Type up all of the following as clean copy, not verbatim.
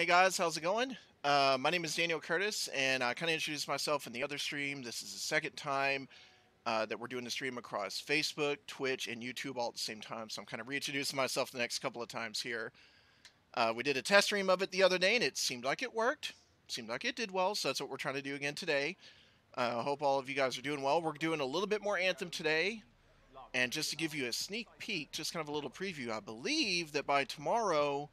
Hey guys, how's it going? My name is Daniel Curtis, and I kind of introduced myself in the other stream. This is the second time that we're doing the stream across Facebook, Twitch, and YouTube all at the same time, so I'm kind of reintroducing myself the next couple of times here. We did a test stream of it the other day, and it seemed like it worked. Seemed like it did well, so that's what we're trying to do again today. I hope all of you guys are doing well. We're doing a little bit more Anthem today, and just to give you a sneak peek, just kind of a little preview, I believe that by tomorrow...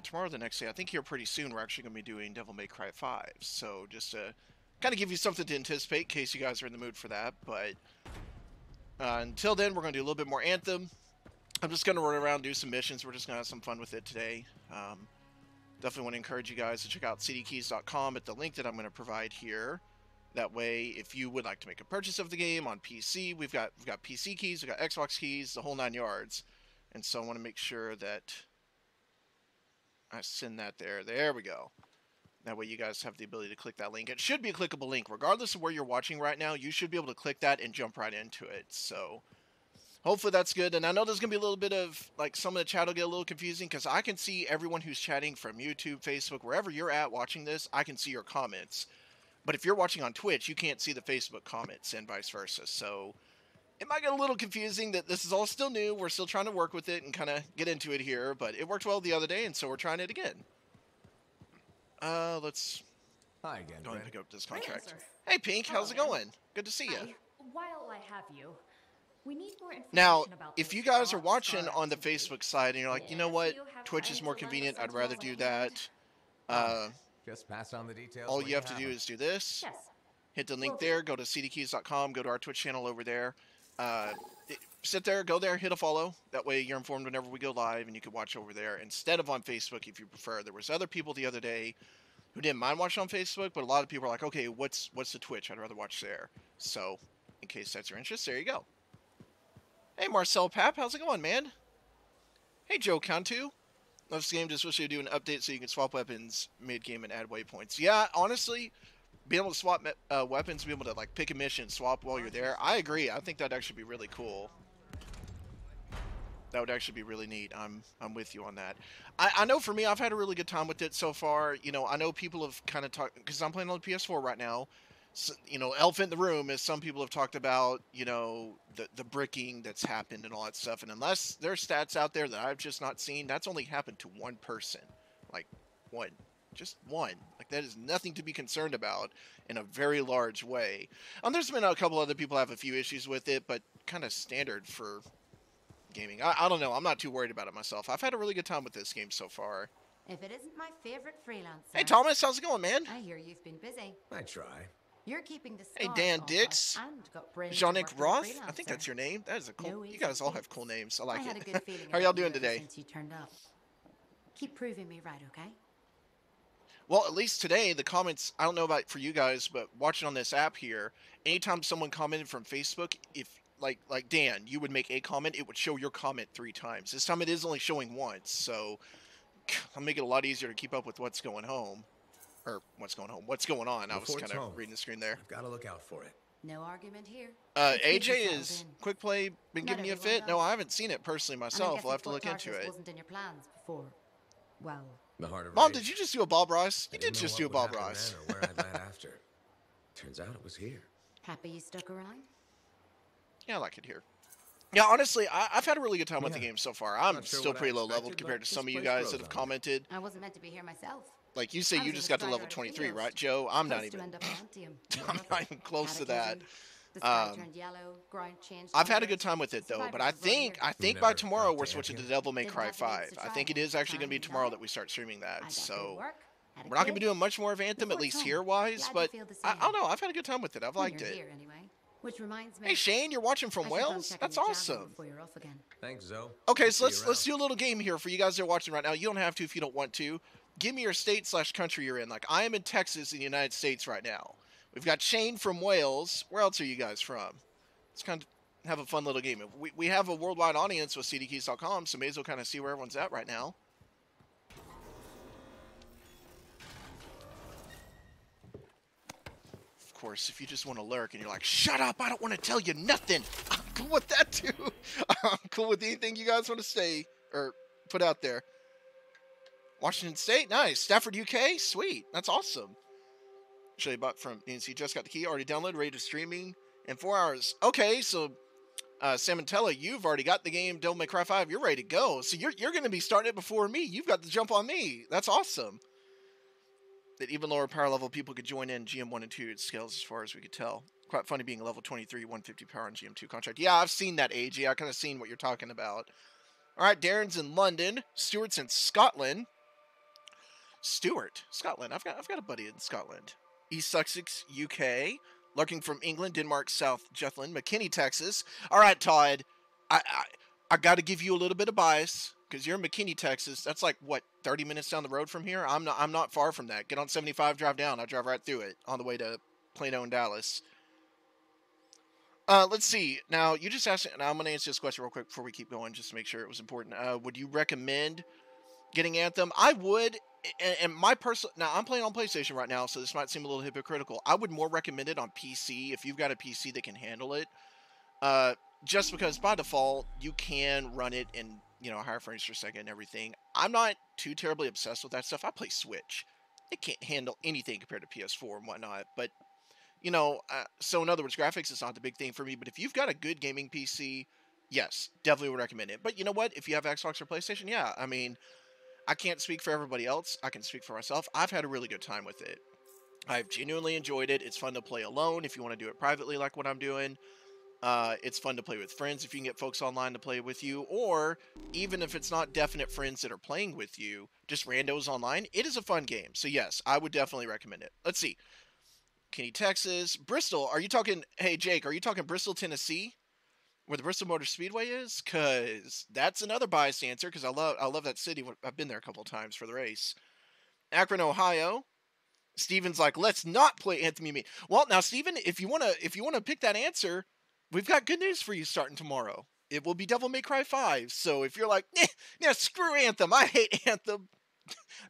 tomorrow the next day, I think here pretty soon, we're actually going to be doing Devil May Cry 5. So just to kind of give you something to anticipate in case you guys are in the mood for that. But until then, we're going to do a little bit more Anthem. I'm just going to run around and do some missions. We're just going to have some fun with it today. Definitely want to encourage you guys to check out cdkeys.com at the link that I'm going to provide here. That way, if you would like to make a purchase of the game on PC, we've got PC keys, we've got Xbox keys, the whole 9 yards. And so I want to make sure that I send that there. There we go. That way you guys have the ability to click that link. It should be a clickable link. Regardless of where you're watching right now, you should be able to click that and jump right into it. So hopefully that's good. And I know there's going to be a little bit of, like, some of the chat will get a little confusing because I can see everyone who's chatting from YouTube, Facebook, wherever you're at watching this, I can see your comments. But if you're watching on Twitch, you can't see the Facebook comments and vice versa. So it might get a little confusing that this is all still new. We're still trying to work with it and kind of get into it here, but it worked well the other day, and so we're trying it again. Let's Hi again. go ahead and pick up this contract. Answer. Hey, Pink, how's it Hello, going? Good to see you. Hi. While I have you, we need more information Now, about if those you guys are rock watching stars on the and Facebook side and you're like, you know If what, you have Twitch is time more to lend convenient, us I'd until rather the do end. that. Just pass on the details. All when you have to do them. is do this. Yes. Hit the link Will do. there, go to cdkeys.com, go to our Twitch channel over there. Sit there, go there, hit a follow. That way you're informed whenever we go live and you can watch over there instead of on Facebook if you prefer. There was other people the other day who didn't mind watching on Facebook, but a lot of people are like, okay, what's the Twitch? I'd rather watch there. So, in case that's your interest, there you go. Hey, Marcel Pap, how's it going, man? Hey, Joe Cantu. This game just wish you to do an update so you can swap weapons mid-game and add waypoints. Yeah, honestly, being able to swap weapons, be able to like pick a mission, swap while you're there, I agree. I think that'd actually be really cool. That would actually be really neat. I'm with you on that. I know for me, I've had a really good time with it so far. You know, I know people have kind of talked, because I'm playing on the PS4 right now. So, you know, elephant in the room is some people have talked about, you know, the bricking that's happened and all that stuff. And unless there's stats out there that I've just not seen, that's only happened to one person. Like, one. Just one. Like, that is nothing to be concerned about in a very large way. There's been a couple other people have a few issues with it, but kind of standard for gaming. I don't know. I'm not too worried about it myself. I've had a really good time with this game so far. If it isn't my favorite freelancer. Hey, Thomas. How's it going, man? I hear you've been busy. I try. You're keeping the Hey, scars Dan off Dix. us and got brains to Jean-Nick work for a Roth? I think freelancer. that's your name. That is a cool... No You guys all have easy cool fix. names. I like I had a it. good feeling How are y'all about you doing ever today? Since you turned up. Keep proving me right, okay? Well, at least today, the comments, I don't know about for you guys, but watching on this app here, anytime someone commented from Facebook, if, like Dan, you would make a comment, it would show your comment 3 times. This time it is only showing once, so I'll make it a lot easier to keep up with what's going home. Or, what's going home? What's going on? I was Before it's kind of home, reading the screen there. I've got to look out for it. No argument here. AJ, Keep is yourself in. Quick Play been Not giving you a everyone fit? No, does. I haven't seen it personally And I'm myself. guessing We'll have to Fort look into Tarsus it. wasn't in your plans before. Well, The heart of Mom, rage. did you just do a Bob Ross? I You didn't did know just do a what would Bob happen Ross. then or where I'd land after. Turns out it was here. happy you stuck around? Yeah, I like it here. Yeah, honestly, I've had a really good time with the Yeah. game so far. I'm Not sure still what I pretty low leveled expected, compared but to some of this you place guys grows that have on me. commented. I wasn't meant to be here myself. Like you say, I you was just a got to strider level at 23, Helios. right, Joe? I'm not Close to even. end up on Anthem. I'm not even close to that. Catechism. The sky Um, turned yellow, ground changed. I've had a colors. good time with it though, but Survivors I was brought think here. by never tomorrow got we're to switching to Anthem. Devil May Didn't Cry have the means 5. to I try think it one. is actually going to be Time tomorrow to that we start streaming I that. got So good work, had a we're not going to kid. be doing much more of Anthem, at Before least it's here home. wise. Glad you But feel the I same. don't know. I've had a good time with it. I've liked You're it. here anyway. Which reminds me. Hey Shane, you're watching I from should go and Wales? check on That's your javelin awesome. Before you're off again. Thanks, Zoe. Okay, See so you let's around. do a little game here for you guys that are watching right now. You don't have to if you don't want to. Give me your state/country you're in. Like I am in Texas in the United States right now. We've got Shane from Wales. Where else are you guys from? Let's kind of have a fun little game. We have a worldwide audience with cdkeys.com, so may as well kind of see where everyone's at right now. Of course, if you just want to lurk and you're like, shut up, I don't want to tell you nothing. I'm cool with that too. I'm cool with anything you guys want to say or put out there. Washington State, nice. Stafford, UK, sweet. That's awesome. Actually, bought from DNC, just got the key, already downloaded, ready to streaming in 4 hours. Okay, so Samantella, you've already got the game Devil May Cry 5. You're ready to go. So you're going to be starting it before me. You've got the jump on me. That's awesome. That even lower power level people could join in GM1 and 2 scales as far as we could tell. Quite funny being a level 23, 150 power on GM2 contract. Yeah, I've seen that, AG. I kind of seen what you're talking about. All right, Darren's in London. Stuart's in Scotland. Stuart, Scotland. I've got a buddy in Scotland. East Sussex, UK. Lurking from England, Denmark, South Jutland, McKinney, Texas. All right, Todd. I got to give you a little bit of bias because you're in McKinney, Texas. That's like what, 30 minutes down the road from here. I'm not far from that. Get on 75, drive down. I drive right through it on the way to Plano and Dallas. Let's see. Now you just asked, and I'm going to answer this question real quick before we keep going, just to make sure it was important. Would you recommend getting Anthem? I would. And my personal, now I'm playing on PlayStation right now, so this might seem a little hypocritical. I would more recommend it on PC if you've got a PC that can handle it. Just because by default you can run it in, higher frames per second and everything. I'm not too terribly obsessed with that stuff. I play Switch. It can't handle anything compared to PS4 and whatnot. But so in other words, graphics is not the big thing for me. But if you've got a good gaming PC, yes, definitely would recommend it. But you know what? If you have Xbox or PlayStation, yeah, I mean, I can't speak for everybody else. I can speak for myself. I've had a really good time with it. I've genuinely enjoyed it. It's fun to play alone if you want to do it privately like what I'm doing. It's fun to play with friends if you can get folks online to play with you. Or even if it's not definite friends that are playing with you, just randos online, it is a fun game. So yes, I would definitely recommend it. Let's see. Kenny, Texas. Bristol, are you talking... Hey, Jake, are you talking Bristol, Tennessee? Where the Bristol Motor Speedway is? Because that's another biased answer, because I love that city. I've been there a couple of times for the race. Akron, Ohio. Steven's like, let's not play Anthem. Well, now, Steven, if you wanna pick that answer, we've got good news for you starting tomorrow. It will be Devil May Cry 5. So if you're like, screw Anthem, I hate Anthem,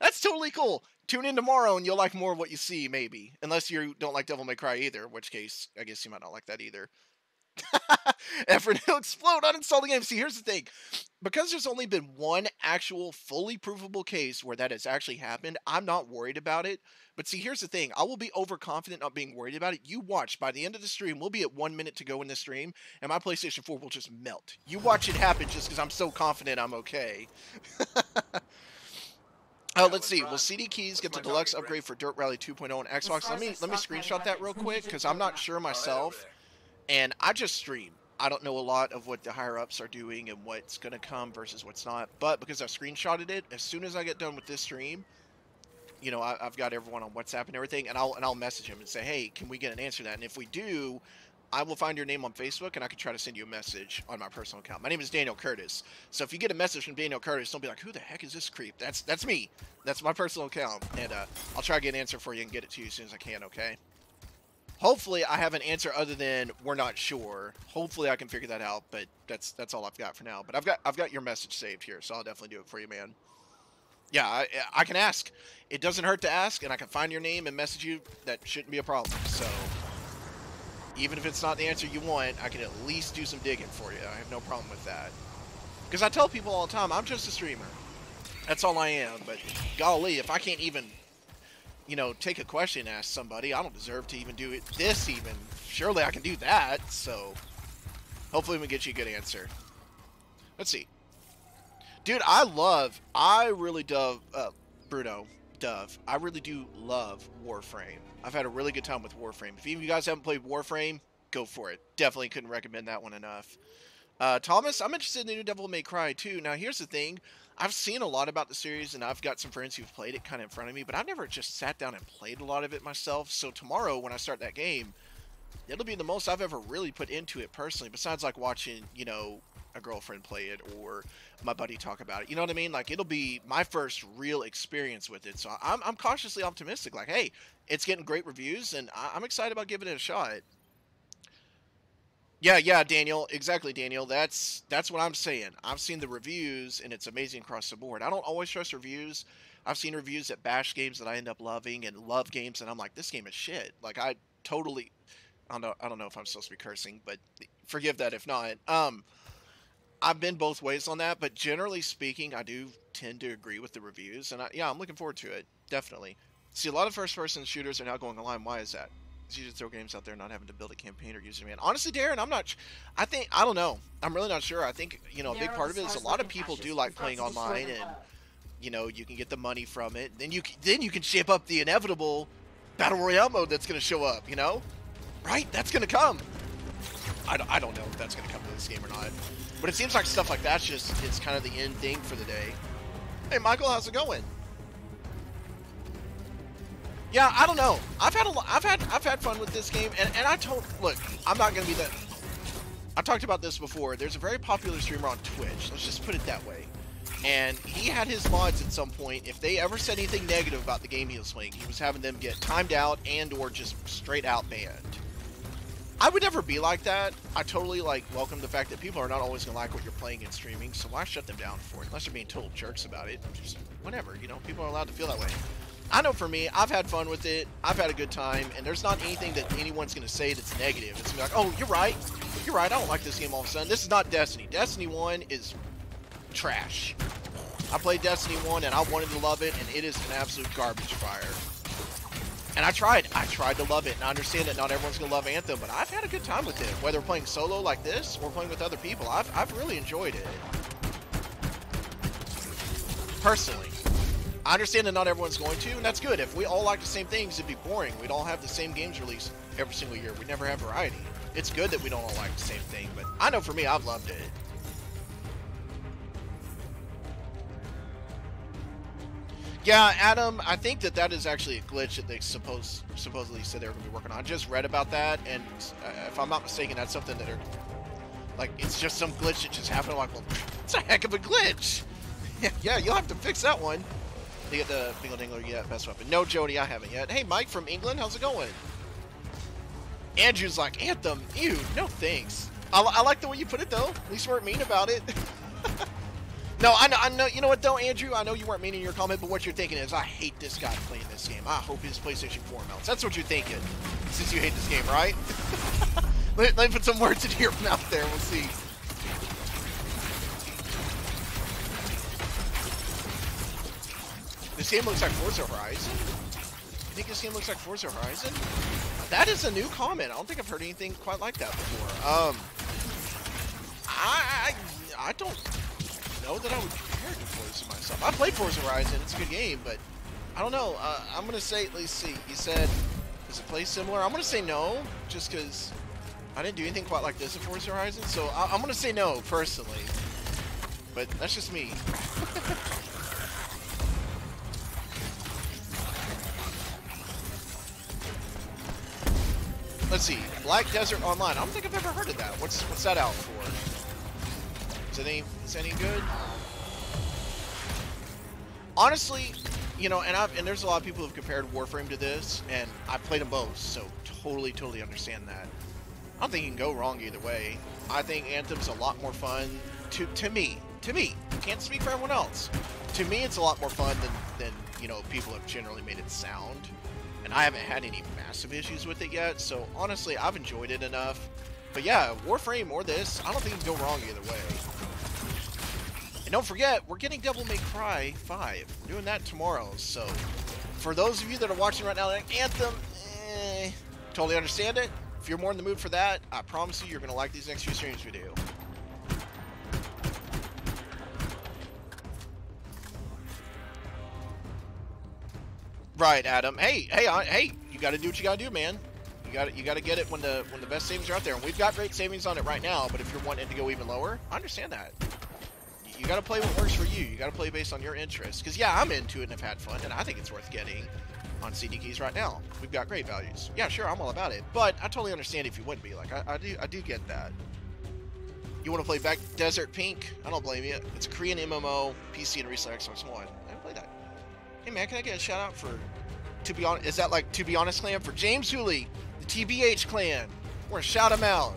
that's totally cool. Tune in tomorrow and you'll like more of what you see, maybe. Unless you don't like Devil May Cry either, in which case, I guess you might not like that either. Effort, he'll explode, uninstall the game. See, here's the thing. Because there's only been one actual fully provable case where that has actually happened, I'm not worried about it. But see, here's the thing. I will be overconfident not being worried about it. You watch. By the end of the stream, we'll be at 1 minute to go in the stream, and my PlayStation 4 will just melt. You watch it happen just because I'm so confident I'm okay. Let's see. Will CD Keys get the deluxe upgrade for Dirt Rally 2.0 on Xbox? Let me screenshot that real quick because I'm not sure myself. And I just stream. I don't know a lot of what the higher-ups are doing and what's going to come versus what's not. But because I screenshotted it, as soon as I get done with this stream, I've got everyone on WhatsApp and everything, and I'll message him and say, hey, can we get an answer to that? And if we do, I will find your name on Facebook, and I can try to send you a message on my personal account. My name is Daniel Curtis. So if you get a message from Daniel Curtis, don't be like, who the heck is this creep? That's me. That's my personal account. And I'll try to get an answer for you and get it to you as soon as I can, okay? Hopefully, I have an answer other than we're not sure. Hopefully, I can figure that out, but that's all I've got for now. But I've got your message saved here, so I'll definitely do it for you, man. Yeah, I can ask. It doesn't hurt to ask, and I can find your name and message you. That shouldn't be a problem. So, even if it's not the answer you want, I can at least do some digging for you. I have no problem with that. Because I tell people all the time, I'm just a streamer. That's all I am. But golly, if I can't even... take a question and ask somebody, I don't deserve to even do it. Surely I can do that. So, hopefully we get you a good answer. Let's see. Dude, I really I really do love Warframe. I've had a really good time with Warframe. If you guys haven't played Warframe, go for it. Definitely couldn't recommend that one enough. Thomas, I'm interested in the new Devil May Cry too. Now, here's the thing. I've seen a lot about the series, and I've got some friends who've played it kind of in front of me, but I've never just sat down and played a lot of it myself. So tomorrow, when I start that game, it'll be the most I've ever really put into it personally, besides like watching, a girlfriend play it or my buddy talk about it. You know what I mean? Like, it'll be my first real experience with it. So I'm cautiously optimistic. Like, hey, it's getting great reviews, and I'm excited about giving it a shot. Yeah, Daniel. Exactly, Daniel. That's what I'm saying. I've seen the reviews, and it's amazing across the board. I don't always trust reviews. I've seen reviews that bash games that I end up loving and love games, and I'm like, this game is shit. Like, I don't know if I'm supposed to be cursing, but forgive that if not. I've been both ways on that, but generally speaking, I do tend to agree with the reviews, and yeah, I'm looking forward to it. Definitely. See, a lot of first-person shooters are now going online. Why is that? It's easy to throw games out there, not having to build a campaign or user man. Honestly, Darren, I'm not. I don't know. I'm really not sure. I think a big part of it is a lot of people do like playing online, and you can get the money from it. Then you can shape up the inevitable battle royale mode that's going to show up. Right? That's going to come. I don't know if that's going to come to this game or not. But it seems like stuff like that's it's kind of the end thing for the day. Hey, Michael, how's it going? Yeah, I don't know. I've had fun with this game, and look, I'm not going to be that. I talked about this before. There's a very popular streamer on Twitch. Let's just put it that way. And he had his mods at some point. If they ever said anything negative about the game he was playing, he was having them get timed out and or just straight out banned. I would never be like that. I totally welcome the fact that people are not always gonna like what you're playing and streaming, so why shut them down for it? Unless you're being total jerks about it. Just whatever, people are allowed to feel that way. I know for me, I've had fun with it, I've had a good time, and there's not anything that anyone's gonna say that's negative. It's gonna be like, oh, you're right, I don't like this game all of a sudden. This is not Destiny. Destiny 1 is trash. I played Destiny 1 and I wanted to love it, and it is an absolute garbage fire. And I tried to love it, and I understand that not everyone's gonna love Anthem, but I've had a good time with it. Whether playing solo like this or playing with other people, I've really enjoyed it. Personally. I understand that not everyone's going to, and that's good. If we all like the same things, it'd be boring. We'd all have the same games released every single year. We'd never have variety. It's good that we don't all like the same thing, but I know for me, I've loved it. Yeah, Adam, I think that is actually a glitch that they supposedly said they were going to be working on. I just read about that, and if I'm not mistaken, that's something that it's just some glitch that just happened. I'm like, well, it's a heck of a glitch. Yeah, you'll have to fix that one. They get the Bingle Dingler, yeah, best weapon. No, Jody, I haven't yet. Hey, Mike from England, how's it going? Andrew's like, Anthem, ew, no thanks. I like the way you put it, though. At least you weren't mean about it. No, I know. You know what, though, Andrew? I know you weren't mean in your comment, but what you're thinking is, I hate this guy playing this game. I hope his PlayStation 4 melts. That's what you're thinking, since you hate this game, right? let me put some words in your mouth there. We'll see. This game looks like Forza Horizon. I think this game looks like Forza Horizon. That is a new comment. I don't think I've heard anything quite like that before. I don't know that I would compare it to Forza myself. I played Forza Horizon. It's a good game, but I don't know. I'm gonna say, let's see. You said, does it play similar? I'm gonna say no, just because I didn't do anything quite like this in Forza Horizon. So I'm gonna say no personally, but that's just me. Let's see, Black Desert Online. I don't think I've ever heard of that. What's that out for? Is it any good? Honestly, and there's a lot of people who've compared Warframe to this, and I've played them both, so totally understand that. I don't think you can go wrong either way. I think Anthem's a lot more fun to me. Can't speak for everyone else. To me, it's a lot more fun than people have generally made it sound. And I haven't had any massive issues with it yet, so honestly, I've enjoyed it enough. But yeah, Warframe or this, I don't think you can go wrong either way. And don't forget, we're getting Devil May Cry 5. We're doing that tomorrow, so for those of you that are watching right now, like Anthem, totally understand it. If you're more in the mood for that, I promise you, you're going to like these next few streams we do. Right, Adam. Hey, you got to do what you got to do, man. You got to get it when the best savings are out there, and we've got great savings on it right now. But if you're wanting to go even lower, I understand that. You got to play what works for you. You got to play based on your interests. Because yeah, I'm into it and have had fun, and I think it's worth getting on CD keys right now. We've got great values. Yeah, sure, I'm all about it. But I totally understand if you wouldn't be. Like I do get that. You want to play Back Desert Pink? I don't blame you. It's a Korean MMO, PC, and recently Xbox One. I haven't played that. Hey man, can I get a shout out for, to be honest, is that like To Be Honest clan? For James Hooley, the TBH clan. We're gonna shout him out.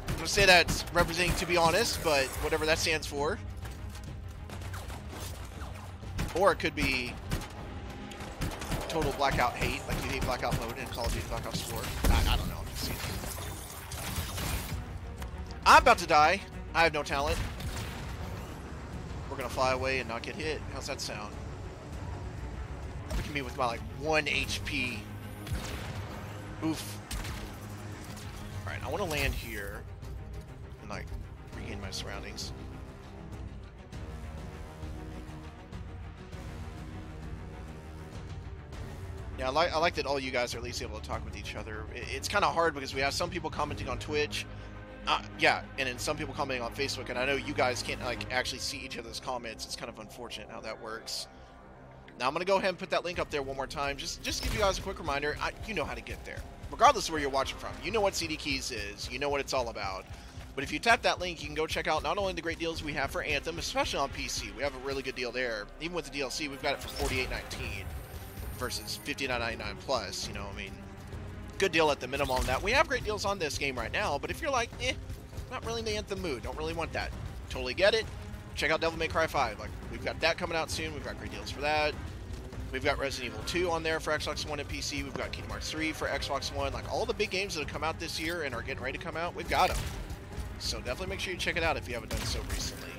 I'm gonna say that's representing To Be Honest, but whatever that stands for. Or it could be total blackout hate, like you hate blackout mode in Call of Duty Black Ops 4. I don't know. I'm about to die. I have no talent. We're gonna fly away and not get hit. How's that sound? Look at me with my like 1 HP. Oof. Alright, I want to land here and like regain my surroundings. Yeah, I like that all you guys are at least able to talk with each other. It's kind of hard because we have some people commenting on Twitch. Yeah, and then some people commenting on Facebook, and I know you guys can't like actually see each other's comments. It's kind of unfortunate how that works. Now I'm gonna go ahead and put that link up there one more time. Just give you guys a quick reminder. You know how to get there, regardless of where you're watching from. You know what CD Keys is. You know what it's all about. But if you tap that link, you can go check out not only the great deals we have for Anthem, especially on PC. We have a really good deal there. Even with the DLC, we've got it for $48.19 versus $59.99 plus. You know, I mean, good deal at the minimum on that. We have great deals on this game right now, but if you're like, not really in the Anthem mood, don't really want that, totally get it. Check out Devil May Cry 5. Like, we've got that coming out soon. We've got great deals for that. We've got Resident Evil 2 on there for Xbox One and PC. We've got Kingdom Hearts 3 for Xbox One. Like, all the big games that have come out this year and are getting ready to come out, we've got them. So definitely make sure you check it out if you haven't done so recently.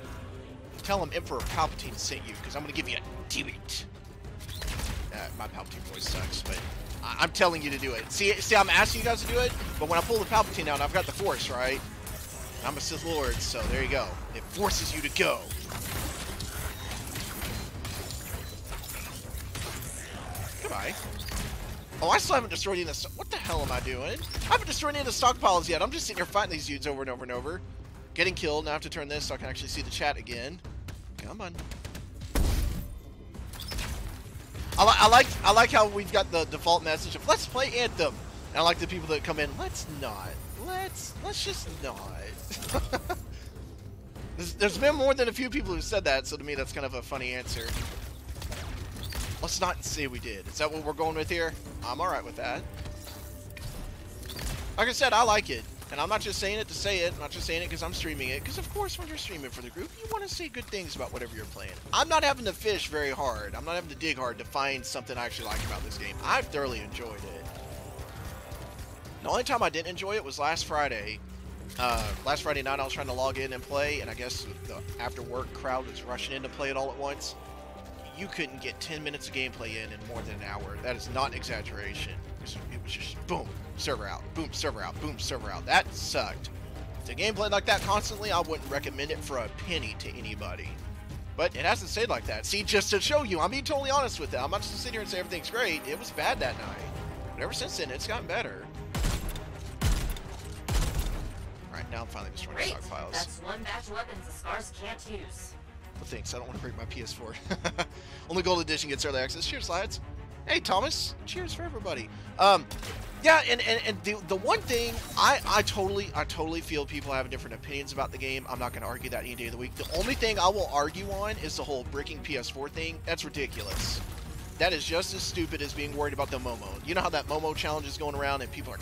Tell them Emperor Palpatine sent you, because I'm going to give you a tweet. My Palpatine voice sucks, but I'm telling you to do it. See, I'm asking you guys to do it, but when I pull the Palpatine out, I've got the Force, right? I'm a Sith Lord, so there you go. It forces you to go. Goodbye. Oh, I still haven't destroyed any of the... What the hell am I doing? I haven't destroyed any of the stockpiles yet. I'm just sitting here fighting these dudes over and over and over. Getting killed. Now I have to turn this so I can actually see the chat again. Come on. I like how we've got the default message of let's play Anthem. And I like the people that come in, let's not. Let's just not. There's been more than a few people who said that, so to me that's kind of a funny answer. Let's not say we did. Is that what we're going with here? I'm alright with that. Like I said, I like it. And I'm not just saying it to say it. I'm not just saying it because I'm streaming it. Because, of course, when you're streaming for the group, you want to say good things about whatever you're playing. I'm not having to fish very hard. I'm not having to dig hard to find something I actually like about this game. I've thoroughly enjoyed it. The only time I didn't enjoy it was last Friday. Last Friday night, I was trying to log in and play, and I guess the after-work crowd was rushing in to play it all at once. You couldn't get 10 minutes of gameplay in more than an hour. That is not exaggeration. It was just boom, server out, boom, server out, boom, server out. That sucked. If the game played like that constantly, I wouldn't recommend it for a penny to anybody. But it hasn't stayed like that. See, just to show you, I'm being totally honest with it. I'm not just sitting here and say everything's great. It was bad that night. But ever since then, it's gotten better. Alright, now I'm finally destroying the stockpiles. That's one batch of weapons the Scars can't use. Well, thanks. I don't want to break my PS4. Only Gold Edition gets early access. Cheers, lads. Hey, Thomas. Cheers for everybody. Yeah, and the one thing, I totally feel people have different opinions about the game. I'm not going to argue that any day of the week. The only thing I will argue on is the whole bricking PS4 thing. That's ridiculous. That is just as stupid as being worried about the Momo. You know how that Momo challenge is going around and people are...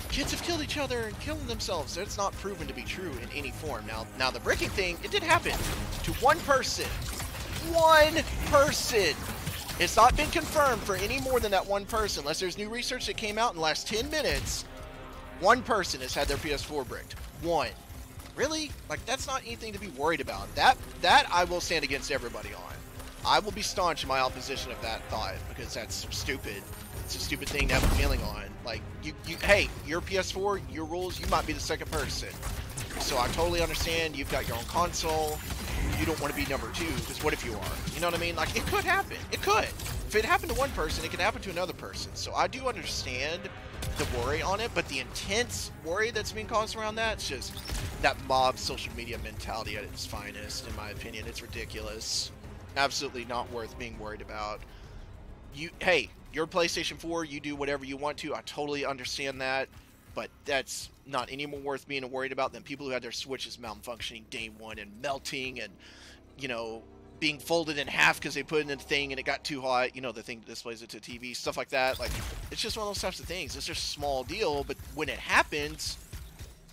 Kids have killed each other and killing themselves. That's not proven to be true in any form. Now the bricking thing, it did happen to one person. One person. It's not been confirmed for any more than that one person, unless there's new research that came out in the last 10 minutes. One person has had their PS4 bricked. One. Really? Like, that's not anything to be worried about. That I will stand against everybody on. I will be staunch in my opposition of that thought, because that's stupid. It's a stupid thing to have a feeling on. Like, hey, your PS4, your rules, you might be the second person. So I totally understand. You've got your own console. You don't want to be number two, because what if you are? You know what I mean? Like, it could happen. It could. If it happened to one person, it could happen to another person. So I do understand the worry on it, but the intense worry that's being caused around that, it's just that mob social media mentality at its finest, in my opinion. It's ridiculous. Absolutely not worth being worried about. Hey, your PlayStation 4, you do whatever you want to. I totally understand that, but that's not any more worth being worried about than people who had their Switches malfunctioning day one and melting and, you know, being folded in half because they put it in a thing and it got too hot. You know, the thing that displays it to TV, stuff like that. Like, it's just one of those types of things. It's just a small deal, but when it happens,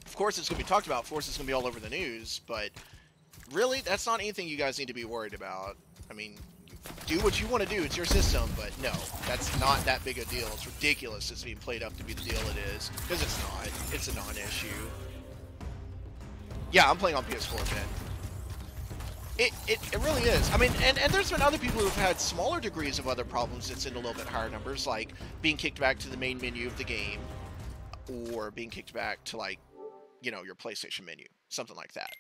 of course it's going to be talked about. Of course it's going to be all over the news, but really, that's not anything you guys need to be worried about. I mean, do what you want to do. It's your system, but no, that's not that big a deal. It's ridiculous it's being played up to be the deal it is, because it's not. It's a non-issue. Yeah, I'm playing on PS4, man. It really is. I mean, and there's been other people who've had smaller degrees of other problems that's in a little bit higher numbers, like being kicked back to the main menu of the game, or being kicked back to, like, you know, your PlayStation menu, something like that.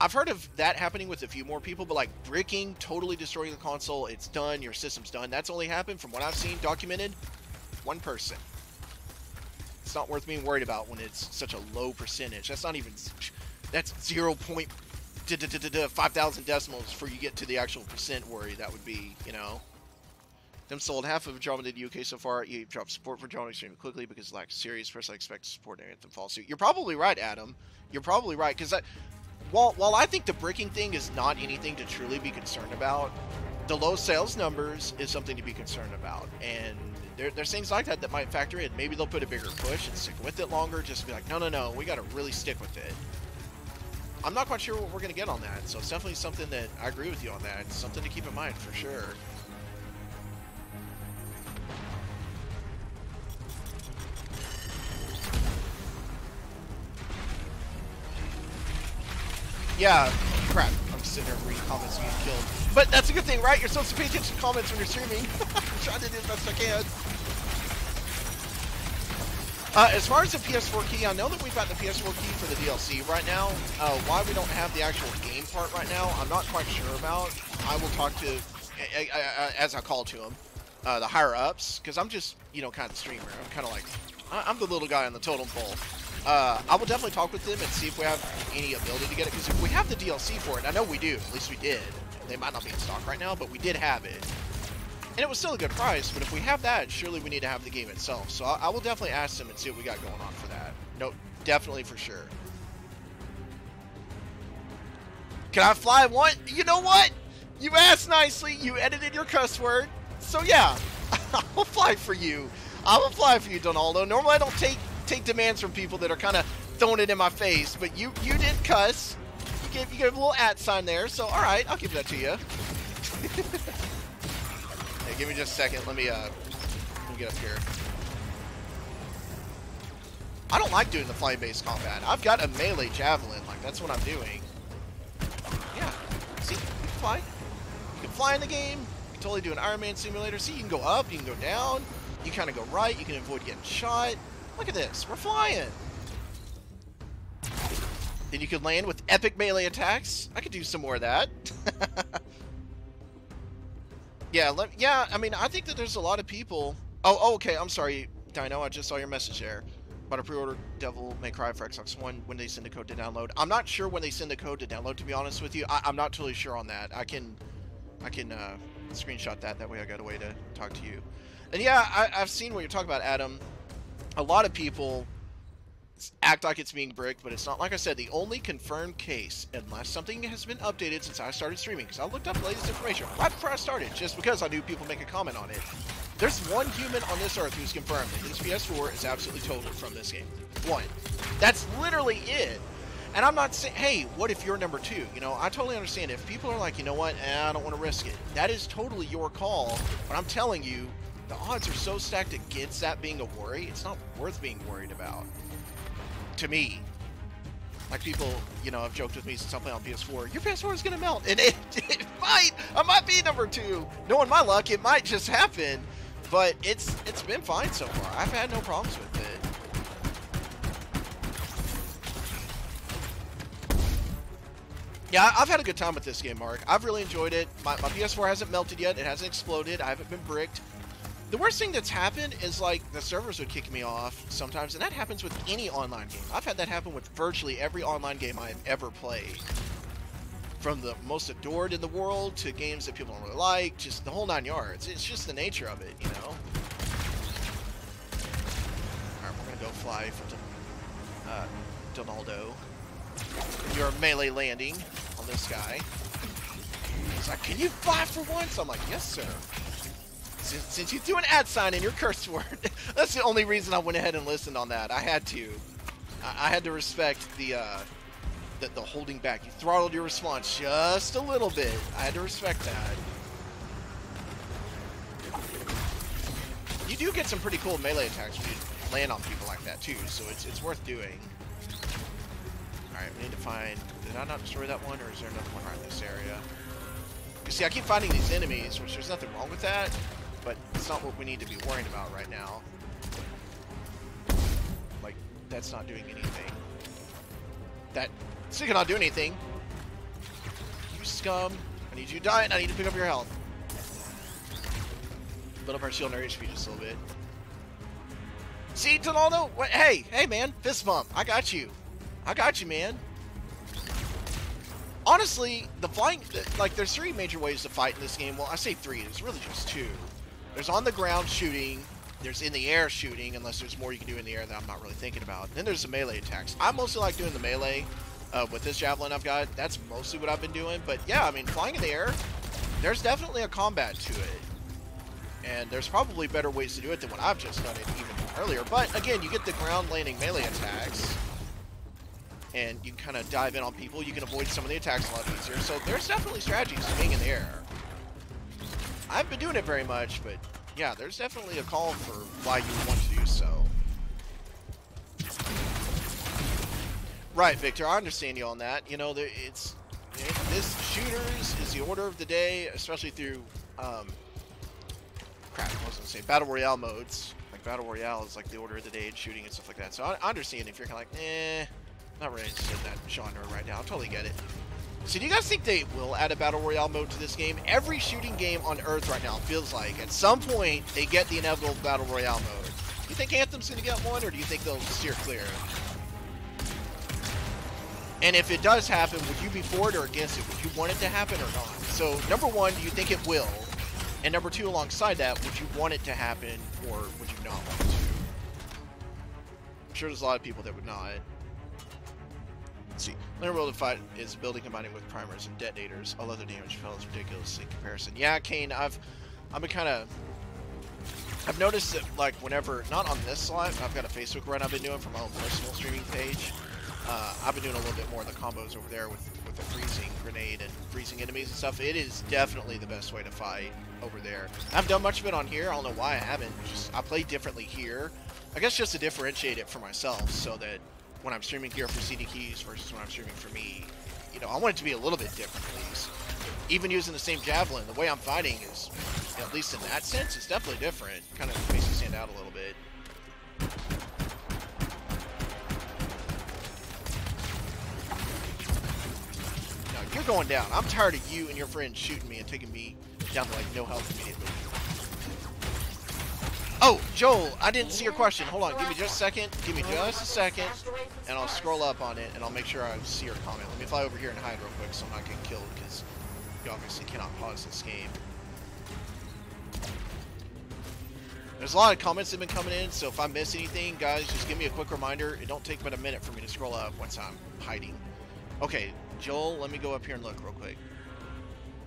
I've heard of that happening with a few more people, but like bricking, totally destroying the console, it's done, your system's done. That's only happened, from what I've seen documented, one person. It's not worth being worried about when it's such a low percentage. That's not even, that's 0.5,000 decimals before you get to the actual percent worry that would be, you know. Them sold half of Andromeda in the UK so far. You dropped support for Andromeda extremely quickly because it lacks serious. First, I expect to support an Anthem fall suit. You're probably right, Adam. You're probably right, because while I think the bricking thing is not anything to truly be concerned about, the low sales numbers is something to be concerned about. And there's things like that that might factor in. Maybe they'll put a bigger push and stick with it longer, just be like, no, we got to really stick with it. I'm not quite sure what we're going to get on that, so it's definitely something that I agree with you on that. It's something to keep in mind for sure. Yeah, crap. I'm sitting here reading comments and getting killed. But that's a good thing, right? You're supposed to pay attention to comments when you're streaming. I'm trying to do the best I can. As far as the PS4 key, I know that we've got the PS4 key for the DLC right now. Why we don't have the actual game part right now, I'm not quite sure about. I will talk to, as I call to them, the higher-ups, because I'm just, you know, kind of the streamer. I'm kind of like, I'm the little guy on the totem pole. I will definitely talk with them and see if we have any ability to get it, because if we have the DLC for it, I know we do, at least we did. They might not be in stock right now, but we did have it. And it was still a good price, but if we have that, surely we need to have the game itself. So I will definitely ask them and see what we got going on for that. No, definitely for sure. Can I fly one? You know what? You asked nicely, you edited your cuss word. So yeah, I will fly for you. I will fly for you, Donaldo. Normally I don't take demands from people that are kind of throwing it in my face, but you did cuss. You gave a little @ sign there, so all right, I'll give that to you. Hey, give me just a second. Let me get up here. I don't like doing the flying-based combat. I've got a melee javelin, like that's what I'm doing. Yeah, see, you can fly. You can fly in the game. You can totally do an Iron Man simulator. See, you can go up, you can go down, you kind of go right, you can avoid getting shot. Look at this, we're flying. Then you could land with epic melee attacks. I could do some more of that. Yeah, I mean, I think that there's a lot of people. Oh, okay, I'm sorry, Dino, I just saw your message there. About a pre-order Devil May Cry for Xbox One when they send the code to download. I'm not sure when they send the code to download, to be honest with you. I'm not totally sure on that. I can screenshot that. That way I got a way to talk to you. And yeah, I've seen what you're talking about, Adam. A lot of people act like it's being bricked, but it's not. Like I said, the only confirmed case, unless something has been updated since I started streaming, because I looked up the latest information right before I started, just because I knew people make a comment on it. There's one human on this earth who's confirmed that his PS4 is absolutely total from this game. One. That's literally it. And I'm not saying, hey, what if you're number two? You know, I totally understand if people are like, you know what, I don't want to risk it. That is totally your call, but I'm telling you, the odds are so stacked against that being a worry, it's not worth being worried about. To me. Like people, you know, have joked with me since I'm playing on PS4, your PS4 is going to melt. And it might. I might be number two. Knowing my luck, it might just happen. But it's been fine so far. I've had no problems with it. Yeah, I've had a good time with this game, Mark. I've really enjoyed it. My PS4 hasn't melted yet. It hasn't exploded. I haven't been bricked. The worst thing that's happened is, like, the servers would kick me off sometimes, and that happens with any online game. I've had that happen with virtually every online game I have ever played. From the most adored in the world to games that people don't really like, just the whole 9 yards. It's just the nature of it, you know? Alright, we're gonna go fly for Donaldo. Your melee landing on this guy. He's like, can you fly for once? I'm like, yes, sir. Since you threw an @ sign in your curse word, that's the only reason I went ahead and listened on that. I had to. I had to respect the holding back. You throttled your response just a little bit. I had to respect that. You do get some pretty cool melee attacks when you land on people like that too, so it's worth doing. Alright, we need to find... Did I not destroy that one, or is there another one right in this area? You see, I keep finding these enemies, which there's nothing wrong with that, but it's not what we need to be worrying about right now. Like, that's not doing anything. That still cannot do anything. You scum. I need you to die, and I need to pick up your health. Build up our shield and our HP just a little bit. See, Donaldo? What? Hey, man. Fist bump. I got you. I got you, man. Honestly, the flying... Like, there's 3 major ways to fight in this game. Well, I say 3. There's really just 2. There's on the ground shooting. There's in the air shooting, unless there's more you can do in the air that I'm not really thinking about. Then there's the melee attacks. I mostly like doing the melee with this javelin I've got. That's mostly what I've been doing. But, yeah, I mean, flying in the air, there's definitely a combat to it. And there's probably better ways to do it than what I've just done it even earlier. But, again, you get the ground landing melee attacks. And you can kind of dive in on people. You can avoid some of the attacks a lot easier. So there's definitely strategies to being in the air. I haven't been doing it very much, but yeah, there's definitely a call for why you would want to do so. Right, Victor, I understand you on that. You know, this shooters is the order of the day, especially through, crap, I was gonna say Battle Royale modes. Like, Battle Royale is like the order of the day in shooting and stuff like that. So I understand if you're kind of like, not really interested in that genre right now. I totally get it. So do you guys think they will add a Battle Royale mode to this game? Every shooting game on Earth right now feels like at some point they get the inevitable Battle Royale mode. Do you think Anthem's going to get one, or do you think they'll steer clear? And if it does happen, would you be for it or against it? Would you want it to happen or not? So, number 1, do you think it will? And number 2, alongside that, would you want it to happen, or would you not want it to? I'm sure there's a lot of people that would not. Let's see. Linear world of fight is building combining with primers and detonators. All other damage fellows ridiculous in comparison. Yeah, Kane, I've been kind of... I've noticed that, like, whenever... Not on this slot, I've got a Facebook run I've been doing for my own personal streaming page. I've been doing a little bit more of the combos over there with the freezing grenade and freezing enemies and stuff. It is definitely the best way to fight over there. I haven't done much of it on here. I don't know why I haven't. I play differently here. I guess just to differentiate it for myself so that when I'm streaming here for CD Keys versus when I'm streaming for me, you know, I want it to be a little bit different at least. Even using the same javelin, the way I'm fighting is, at least in that sense, it's definitely different. Kind of makes me stand out a little bit. No, you're going down. I'm tired of you and your friends shooting me and taking me down to like no health immediately. Oh, Joel, I didn't see your question. Hold on, give me just a second. Give me just a second, and I'll scroll up on it, and I'll make sure I see your comment. Let me fly over here and hide real quick so I'm not getting killed, because you obviously cannot pause this game. There's a lot of comments that have been coming in, so if I miss anything, guys, just give me a quick reminder. It don't take but a minute for me to scroll up once I'm hiding. Okay, Joel, let me go up here and look real quick.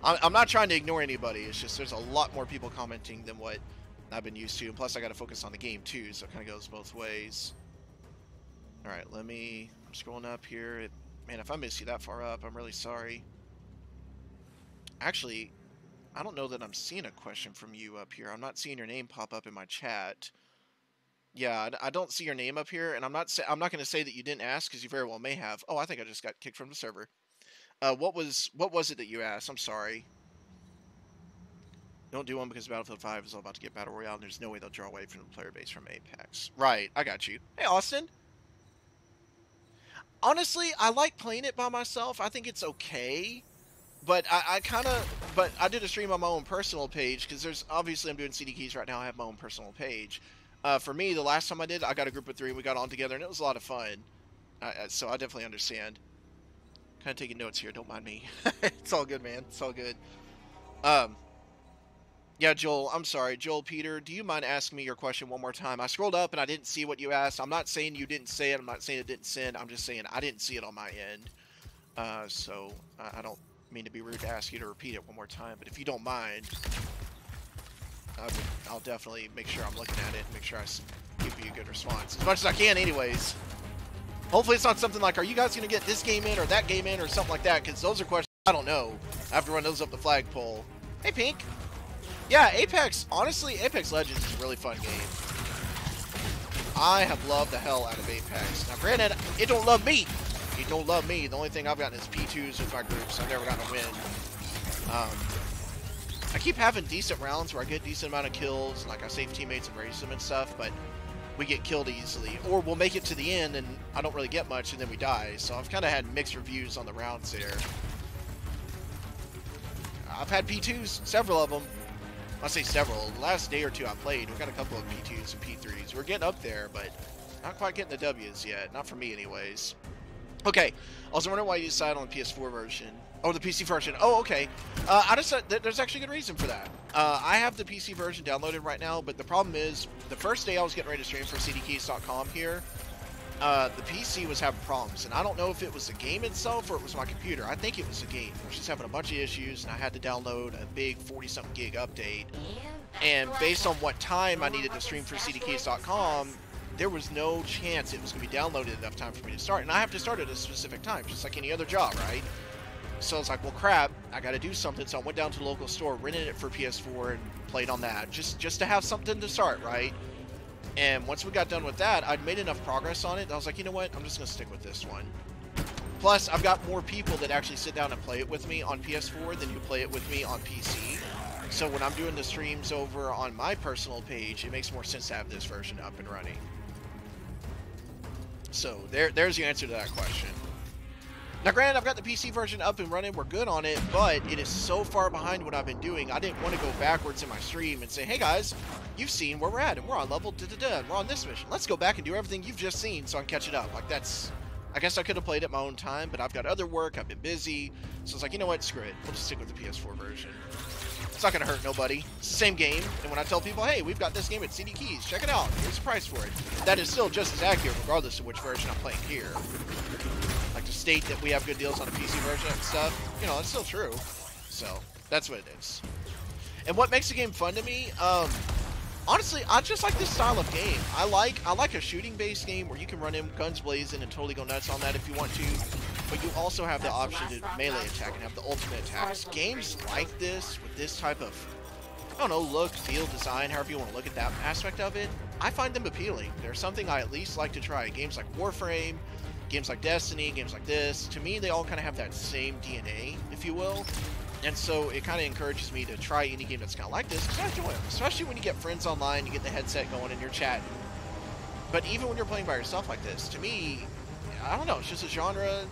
I'm not trying to ignore anybody. It's just there's a lot more people commenting than what I've been used to, and plus I got to focus on the game too, so it kind of goes both ways. All right, I'm scrolling up here. Man, if I miss you that far up, I'm really sorry. Actually, I don't know that I'm seeing a question from you up here. I'm not seeing your name pop up in my chat. Yeah, I don't see your name up here, and I'm not going to say that you didn't ask, because you very well may have. Oh, I think I just got kicked from the server. What was it that you asked? I'm sorry. Don't do one because Battlefield 5 is all about to get Battle Royale, and there's no way they'll draw away from the player base from Apex. Right, I got you. Hey, Austin. Honestly, I like playing it by myself. I think it's okay. But I did a stream on my own personal page, because obviously I'm doing CD Keys right now. I have my own personal page. For me, the last time I did, I got a group of 3, and we got on together, and it was a lot of fun. So I definitely understand. Kind of taking notes here, don't mind me. It's all good, man. It's all good. Yeah, Joel, I'm sorry. Joel, Peter, do you mind asking me your question one more time? I scrolled up and I didn't see what you asked. I'm not saying you didn't say it. I'm not saying it didn't send. I'm just saying I didn't see it on my end. So I don't mean to be rude to ask you to repeat it one more time. But if you don't mind, I'll definitely make sure I'm looking at it and make sure I give you a good response. As much as I can anyways. Hopefully it's not something like, are you guys going to get this game in or that game in or something like that? Because those are questions I don't know. I have to run those up the flagpole. Hey, Pink. Yeah, Apex, honestly, Apex Legends is a really fun game. I have loved the hell out of Apex. Now, granted, it don't love me. You don't love me. The only thing I've gotten is P2s with my groups. I've never gotten a win. I keep having decent rounds where I get a decent amount of kills, like I save teammates and raise them and stuff, but we get killed easily. Or we'll make it to the end and I don't really get much and then we die. So I've kind of had mixed reviews on the rounds there. I've had P2s, several of them. I say several. The last day or two I played, we got a couple of P2s and P3s. We're getting up there, but not quite getting the W's yet. Not for me, anyways. Okay. I was wondering why you decided on the PS4 version. Oh, the PC version. Oh, okay. I decided there's actually a good reason for that. I have the PC version downloaded right now, but the problem is, the first day I was getting ready to stream for cdkeys.com here, the PC was having problems, and I don't know if it was the game itself or it was my computer. I think it was the game. It was just having a bunch of issues, and I had to download a big 40-something gig update. And based on what time I needed to stream for cdkeys.com, there was no chance it was going to be downloaded enough time for me to start. And I have to start at a specific time, just like any other job, right? So I was like, well, crap, I got to do something. So I went down to the local store, rented it for PS4, and played on that, just to have something to start, right? And once we got done with that, I'd made enough progress on it, and I was like, you know what? I'm just going to stick with this one. Plus, I've got more people that actually sit down and play it with me on PS4 than who play it with me on PC. So when I'm doing the streams over on my personal page, it makes more sense to have this version up and running. So there's your answer to that question. Now, granted, I've got the PC version up and running. We're good on it, but it is so far behind what I've been doing. I didn't want to go backwards in my stream and say, hey, guys, you've seen where we're at, and we're on level da-da-da, and we're on this mission. Let's go back and do everything you've just seen so I can catch it up. Like, that's... I guess I could have played at my own time, but I've got other work. I've been busy. So it's like, you know what? Screw it. We'll just stick with the PS4 version. It's not going to hurt nobody. It's the same game. And when I tell people, hey, we've got this game at CD Keys, check it out. Here's the price for it. That is still just as accurate regardless of which version I'm playing here. Like to state that we have good deals on the PC version and stuff, you know, that's still true. So that's what it is. And what makes the game fun to me, honestly, I just like this style of game. I like a shooting-based game where you can run in guns blazing and totally go nuts on that if you want to. But you also have the option to melee attack and have the ultimate attacks. Games like this, with this type of, I don't know, look, feel, design, however you want to look at that aspect of it, I find them appealing. They're something I at least like to try. Games like Warframe, games like Destiny, games like this, to me, they all kind of have that same DNA, if you will. And so it kind of encourages me to try any game that's kind of like this, because I enjoy them. Especially when you get friends online, you get the headset going and you're chatting. But even when you're playing by yourself like this, to me, I don't know, it's just a genre,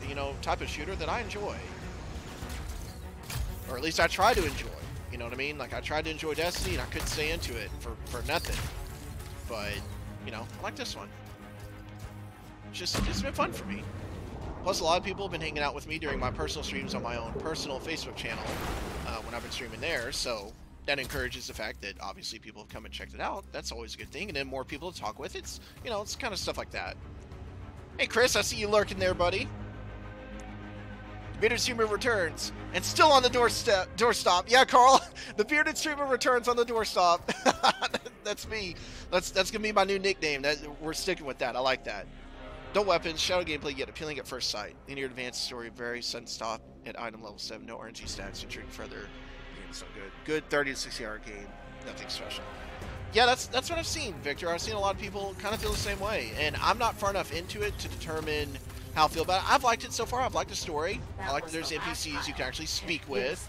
you know, type of shooter that I enjoy. Or at least I try to enjoy, you know what I mean? Like, I tried to enjoy Destiny and I couldn't stay into it for nothing. But, you know, I like this one. It's been fun for me. Plus, a lot of people have been hanging out with me during my personal streams on my own personal Facebook channel when I've been streaming there. So that encourages the fact that obviously people have come and checked it out. That's always a good thing. And then more people to talk with. It's, you know, it's kind of stuff like that. Hey, Chris, I see you lurking there, buddy. The bearded streamer returns and still on the doorstop. Yeah, Carl, the bearded streamer returns on the doorstop. That's me. That's gonna be my new nickname. We're sticking with that. I like that. No weapons, shadow gameplay yet appealing at first sight. Linear advanced story, very sudden stop at item level 7. No RNG stats, intriguing further. Game so good. Good 30 to 60 hour game. Nothing special. Yeah, that's what I've seen, Victor. I've seen a lot of people kind of feel the same way, and I'm not far enough into it to determine how I feel about it. I've liked it so far. I've liked the story. I like that there's NPCs you can actually speak with.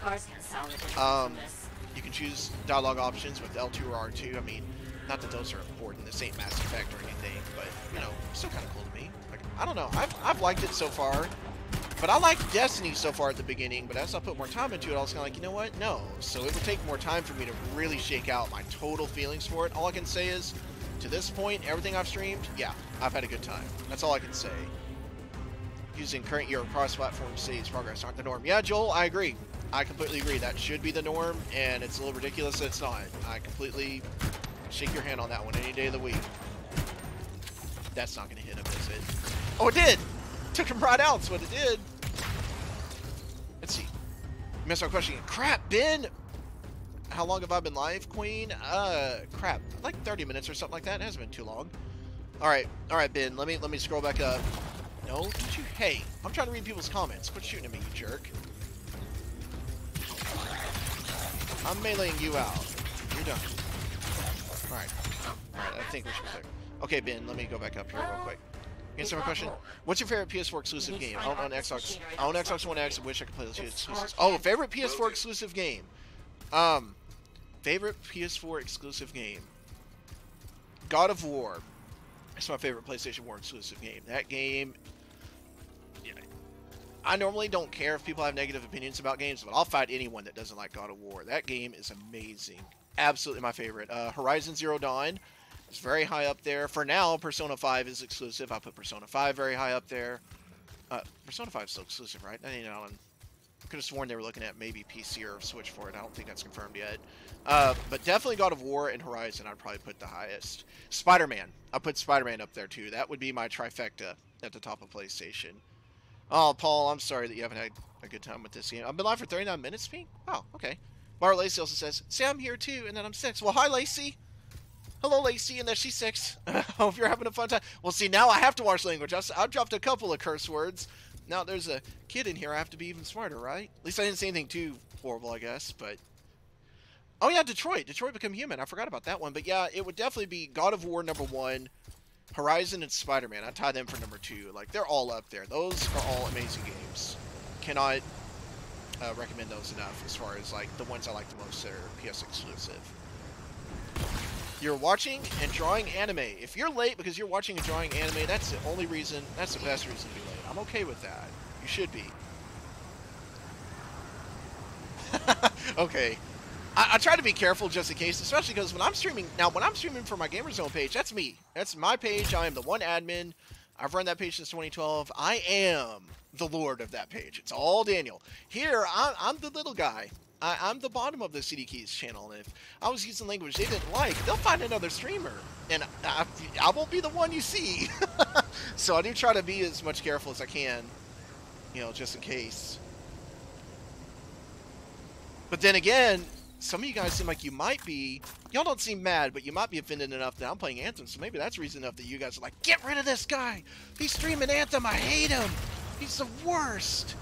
You can choose dialogue options with L2 or R2. I mean, not that those are important. This ain't Mass Effect or anything, but, you know, still kind of cool to me. Like, I don't know. I've liked it so far. But I liked Destiny so far at the beginning, but as I put more time into it, I was kind of like, you know what? No. So it would take more time for me to really shake out my total feelings for it. All I can say is, to this point, everything I've streamed, yeah, I've had a good time. That's all I can say. Using current year cross-platform saves progress aren't the norm. Yeah, Joel, I agree. I completely agree. That should be the norm, and it's a little ridiculous that it's not. I completely shake your hand on that one any day of the week. That's not going to hit him, is it? Oh, it did! Took him right out, is what it did. Let's see. Missed our question again. Crap, Ben! How long have I been live, Queen? Crap. Like 30 minutes or something like that. It hasn't been too long. Alright, Ben. Let me scroll back up. No, don't you? Hey, I'm trying to read people's comments. Quit shooting at me, you jerk. I'm meleeing you out. You're done. Alright, I think we should be clear. Okay, Ben, let me go back up here real quick. Answer my question. What's your favorite PS4 exclusive game? I don't own Xbox. I own Xbox One X. I wish I could play those exclusives. Oh, favorite PS4 exclusive game. Favorite PS4 exclusive game. God of War. It's my favorite PlayStation 4 exclusive game. That game. Yeah, I normally don't care if people have negative opinions about games, but I'll fight anyone that doesn't like God of War. That game is amazing. Absolutely my favorite. Horizon Zero Dawn. It's very high up there. For now, Persona 5 is exclusive. I put Persona 5 very high up there. Persona 5 is still exclusive, right? I could have sworn they were looking at maybe PC or Switch for it. I don't think that's confirmed yet. But definitely God of War and Horizon I'd probably put the highest. Spider-Man. I put Spider-Man up there too. That would be my trifecta at the top of PlayStation. Oh, Paul, I'm sorry that you haven't had a good time with this game. I've been live for 39 minutes, Pete? Oh, okay. Bar Lacey also says, "See, I'm here too," and then I'm 6. Well, hi, Lacey. Hello, Lacey, and then she's 6. Hope you're having a fun time. Well, see, now I have to watch language. I've dropped a couple of curse words. Now there's a kid in here. I have to be even smarter, right? At least I didn't say anything too horrible, I guess. But oh yeah, Detroit. Detroit Become Human. I forgot about that one. But yeah, it would definitely be God of War #1, Horizon and Spider-Man. I'd tie them for #2. Like, they're all up there. Those are all amazing games. Cannot recommend those enough as far as like the ones I like the most that are PS exclusive. You're watching and drawing anime. If you're late because you're watching and drawing anime, that's the only reason, that's the best reason to be late. I'm okay with that. You should be. Okay. I try to be careful just in case, especially because when I'm streaming for my Gamer Zone page, that's me. That's my page. I am the one admin. I've run that page since 2012. I am the lord of that page. It's all Daniel. Here, I'm the little guy. I'm the bottom of the CD Keys channel, and if I was using language they didn't like, they'll find another streamer, and I won't be the one you see. So I do try to be as much careful as I can, you know, just in case. But then again, some of you guys seem like you might be, y'all don't seem mad, but you might be offended enough that I'm playing Anthem, so maybe that's reason enough that you guys are like, get rid of this guy! He's streaming Anthem, I hate him! He's the worst!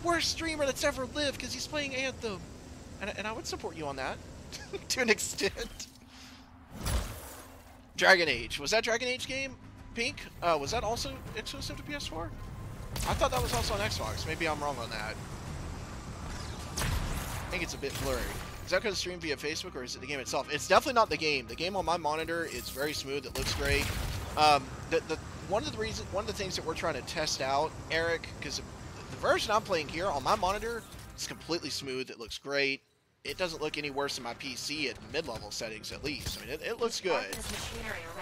Worst streamer that's ever lived because he's playing Anthem. And I would support you on that to an extent. Dragon Age. Was that Dragon Age game, Pink? Was that also exclusive to PS4? I thought that was also on Xbox. Maybe I'm wrong on that. I think it's a bit blurry. Is that because it's streamed via Facebook, or is it the game itself? It's definitely not the game. The game on my monitor is very smooth. It looks great. One of the things that we're trying to test out, Eric, because the version I'm playing here on my monitor is completely smooth. It looks great. It doesn't look any worse than my PC at mid-level settings, at least. I mean, it looks good.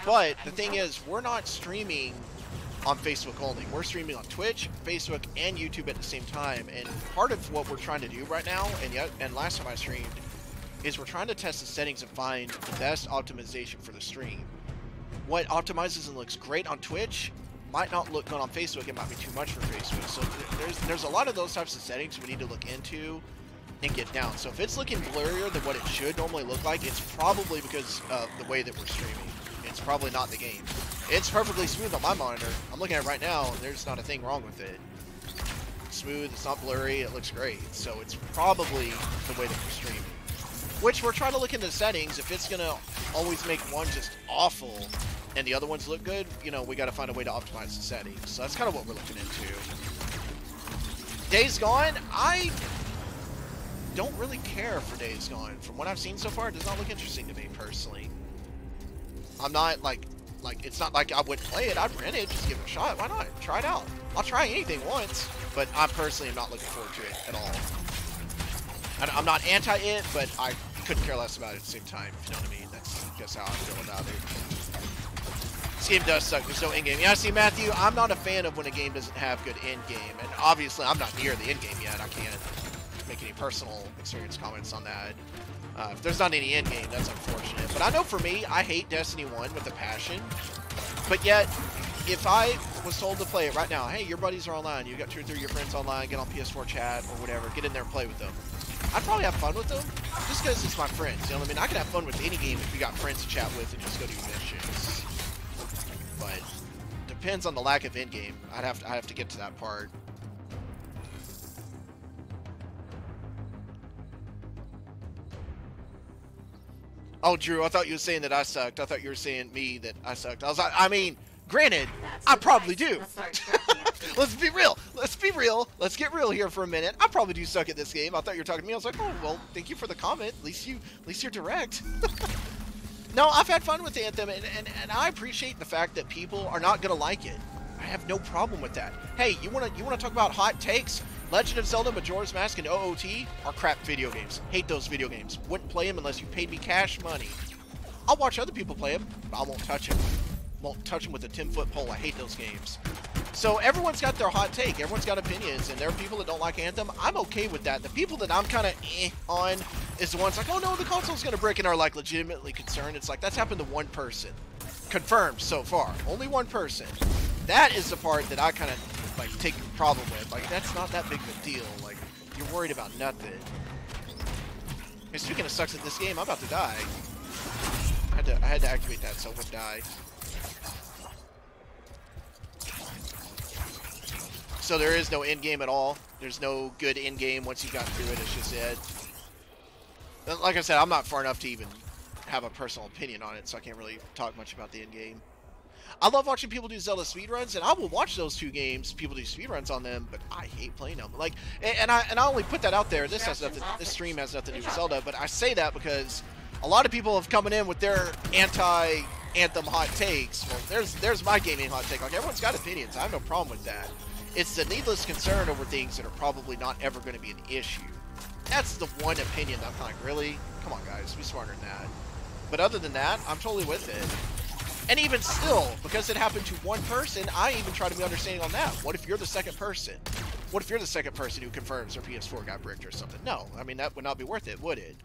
But the thing is, we're not streaming on Facebook only. We're streaming on Twitch, Facebook, and YouTube at the same time. And part of what we're trying to do right now, and last time I streamed, is we're trying to test the settings and find the best optimization for the stream. What optimizes and looks great on Twitch might not look good on Facebook. It might be too much for Facebook. So there's a lot of those types of settings we need to look into and get down. So if it's looking blurrier than what it should normally look like, it's probably because of the way that we're streaming. It's probably not the game. It's perfectly smooth on my monitor. I'm looking at it right now, and there's not a thing wrong with it. It's smooth, it's not blurry, it looks great. So it's probably the way that we're streaming. Which we're trying to look into settings. If it's gonna always make one just awful and the other ones look good, you know, we gotta find a way to optimize the settings. So that's kind of what we're looking into. Days Gone, I don't really care for Days Gone. From what I've seen so far, it does not look interesting to me personally. I'm not like it's not like I wouldn't play it. I'd rent it, just give it a shot. Why not? Try it out. I'll try anything once, but I personally am not looking forward to it at all. I'm not anti it, but I couldn't care less about it at the same time, if you know what I mean. That's just how I feel about it. This game does suck. There's no in-game. Yeah, see, Matthew, I'm not a fan of when a game doesn't have good in-game, and obviously I'm not near the in-game yet. I can't make any personal experience comments on that. If there's not any in-game, that's unfortunate. But I know for me, I hate Destiny 1 with a passion. But yet, if I was told to play it right now, hey, your buddies are online, you got 2 or 3 of your friends online, get on PS4 chat or whatever, get in there and play with them. I'd probably have fun with them, just because it's my friends. You know what I mean? I could have fun with any game if we got friends to chat with and just go do missions. But depends on the lack of in-game. I have to get to that part. Oh, Drew, I thought you were saying that I sucked. I thought you were saying me that I sucked. I was like, I mean, Granted, That's I the probably price. do. Let's start tracking it. Let's be real. Let's be real. Let's get real here for a minute. I probably do suck at this game. I thought you were talking to me. I was like, oh well, thank you for the comment. At least you're direct. No, I've had fun with Anthem, and I appreciate the fact that people are not gonna like it. I have no problem with that. Hey, you wanna talk about hot takes? Legend of Zelda: Majora's Mask and OOT are crap video games. Hate those video games. Wouldn't play them unless you paid me cash money. I'll watch other people play them, but I won't touch them. Won't touch them with a 10-foot pole. I hate those games. So everyone's got their hot take. Everyone's got opinions, and there are people that don't like Anthem. I'm okay with that. The people that I'm kind of on is the ones like, oh no, the console's gonna break, and are like legitimately concerned. It's like that's happened to one person, confirmed so far. Only one person. That is the part that I kind of like take a problem with. Like that's not that big of a deal. Like you're worried about nothing. Hey, speaking of sucks at this game, I'm about to die. I had to activate that so I wouldn't die. So there is no end game at all. There's no good end game once you got through it. It's just it. Like I said, I'm not far enough to even have a personal opinion on it, so I can't really talk much about the end game. I love watching people do Zelda speedruns, and I will watch those two games. People do speedruns on them, but I hate playing them. Like, and I only put that out there. This has nothing. This stream has nothing to do with Zelda, but I say that because a lot of people have coming in with their anti-Anthem hot takes. Well, there's my gaming hot take. Like everyone's got opinions. I have no problem with that. It's the needless concern over things that are probably not ever going to be an issue. That's the one opinion that I'm like, really? Come on, guys, be smarter than that. But other than that, I'm totally with it. And even still, because it happened to one person, I even try to be understanding on that. What if you're the second person? What if you're the second person who confirms their PS4 got bricked or something? No, I mean, that would not be worth it, would it?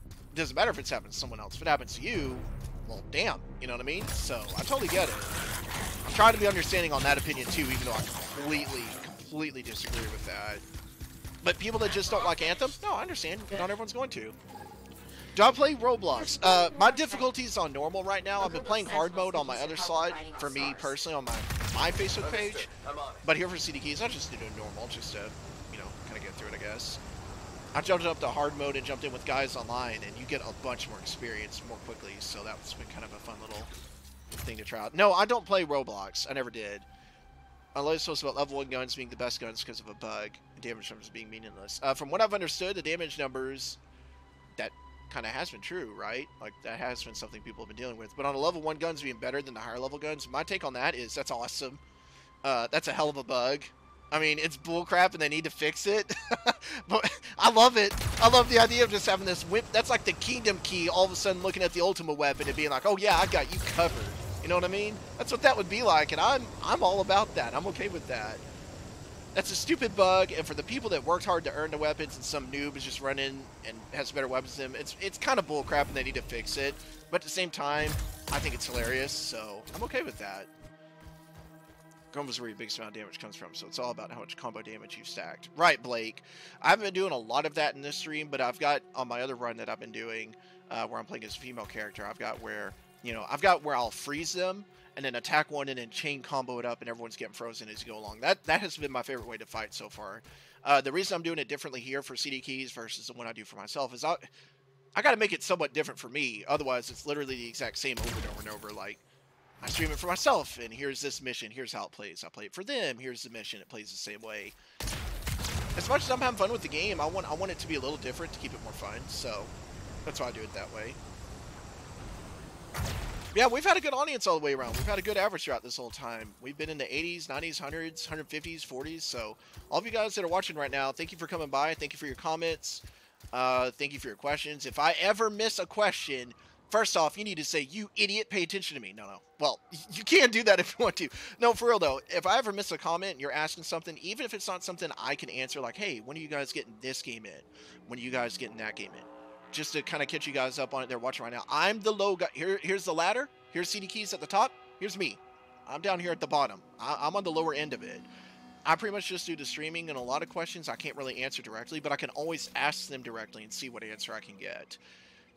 It doesn't matter if it's happened to someone else. If it happens to you, well, damn, you know what I mean? So, I totally get it. I'm trying to be understanding on that opinion too, even though I completely disagree with that. But people that just don't like Anthem, no, I understand. Not everyone's going to. Do I play Roblox? My difficulty is on normal right now. I've been playing hard mode on my other side, for me personally, on my Facebook page. But here for CD Keys, I just do normal, just to, you know, kind of get through it, I guess. I jumped up to hard mode and jumped in with guys online, and you get a bunch more experience more quickly, so that's been kind of a fun little thing to try out. No, I don't play Roblox. I never did. I love supposed about level 1 guns being the best guns because of a bug, and damage numbers being meaningless. From what I've understood, the damage numbers, that kind of has been true, right? Like, that has been something people have been dealing with. But on a level 1 guns being better than the higher level guns, my take on that is that's awesome. That's a hell of a bug. I mean, it's bullcrap and they need to fix it. But I love it. I love the idea of just having this whip. That's like the kingdom key, all of a sudden looking at the ultimate weapon and being like, oh yeah, I got you covered. You know what I mean? That's what that would be like, and I'm all about that. I'm okay with that. That's a stupid bug, and for the people that worked hard to earn the weapons and some noob is just running and has better weapons than them, it's kind of bullcrap and they need to fix it. But at the same time, I think it's hilarious, so I'm okay with that. Combo is where your biggest amount of damage comes from, so it's all about how much combo damage you've stacked. Right, Blake. I haven't been doing a lot of that in this stream, but I've got on my other run that I've been doing, where I'm playing as a female character, I've got where, you know, I'll freeze them and then attack one and then chain combo it up and everyone's getting frozen as you go along. That has been my favorite way to fight so far. The reason I'm doing it differently here for CD Keys versus the one I do for myself is I got to make it somewhat different for me. Otherwise, it's literally the exact same over and over and over. Like, I stream it for myself, and here's this mission, here's how it plays. I play it for them, here's the mission, it plays the same way. As much as I'm having fun with the game, I want it to be a little different to keep it more fun, so that's why I do it that way. Yeah, we've had a good audience all the way around. We've had a good average throughout this whole time. We've been in the 80s, 90s, 100s, 150s, 40s, so all of you guys that are watching right now, thank you for coming by, thank you for your comments, thank you for your questions. If I ever miss a question, first off, you need to say, you idiot, pay attention to me. No. Well, you can do that if you want to. No, for real, though. If I ever miss a comment and you're asking something, even if it's not something I can answer, like, hey, when are you guys getting this game in? When are you guys getting that game in? Just to kind of catch you guys up on it. They're watching right now. I'm the low guy. Here's the ladder. Here's CD Keys at the top. Here's me. I'm down here at the bottom. I'm on the lower end of it. I pretty much just do the streaming, and a lot of questions I can't really answer directly, but I can always ask them directly and see what answer I can get.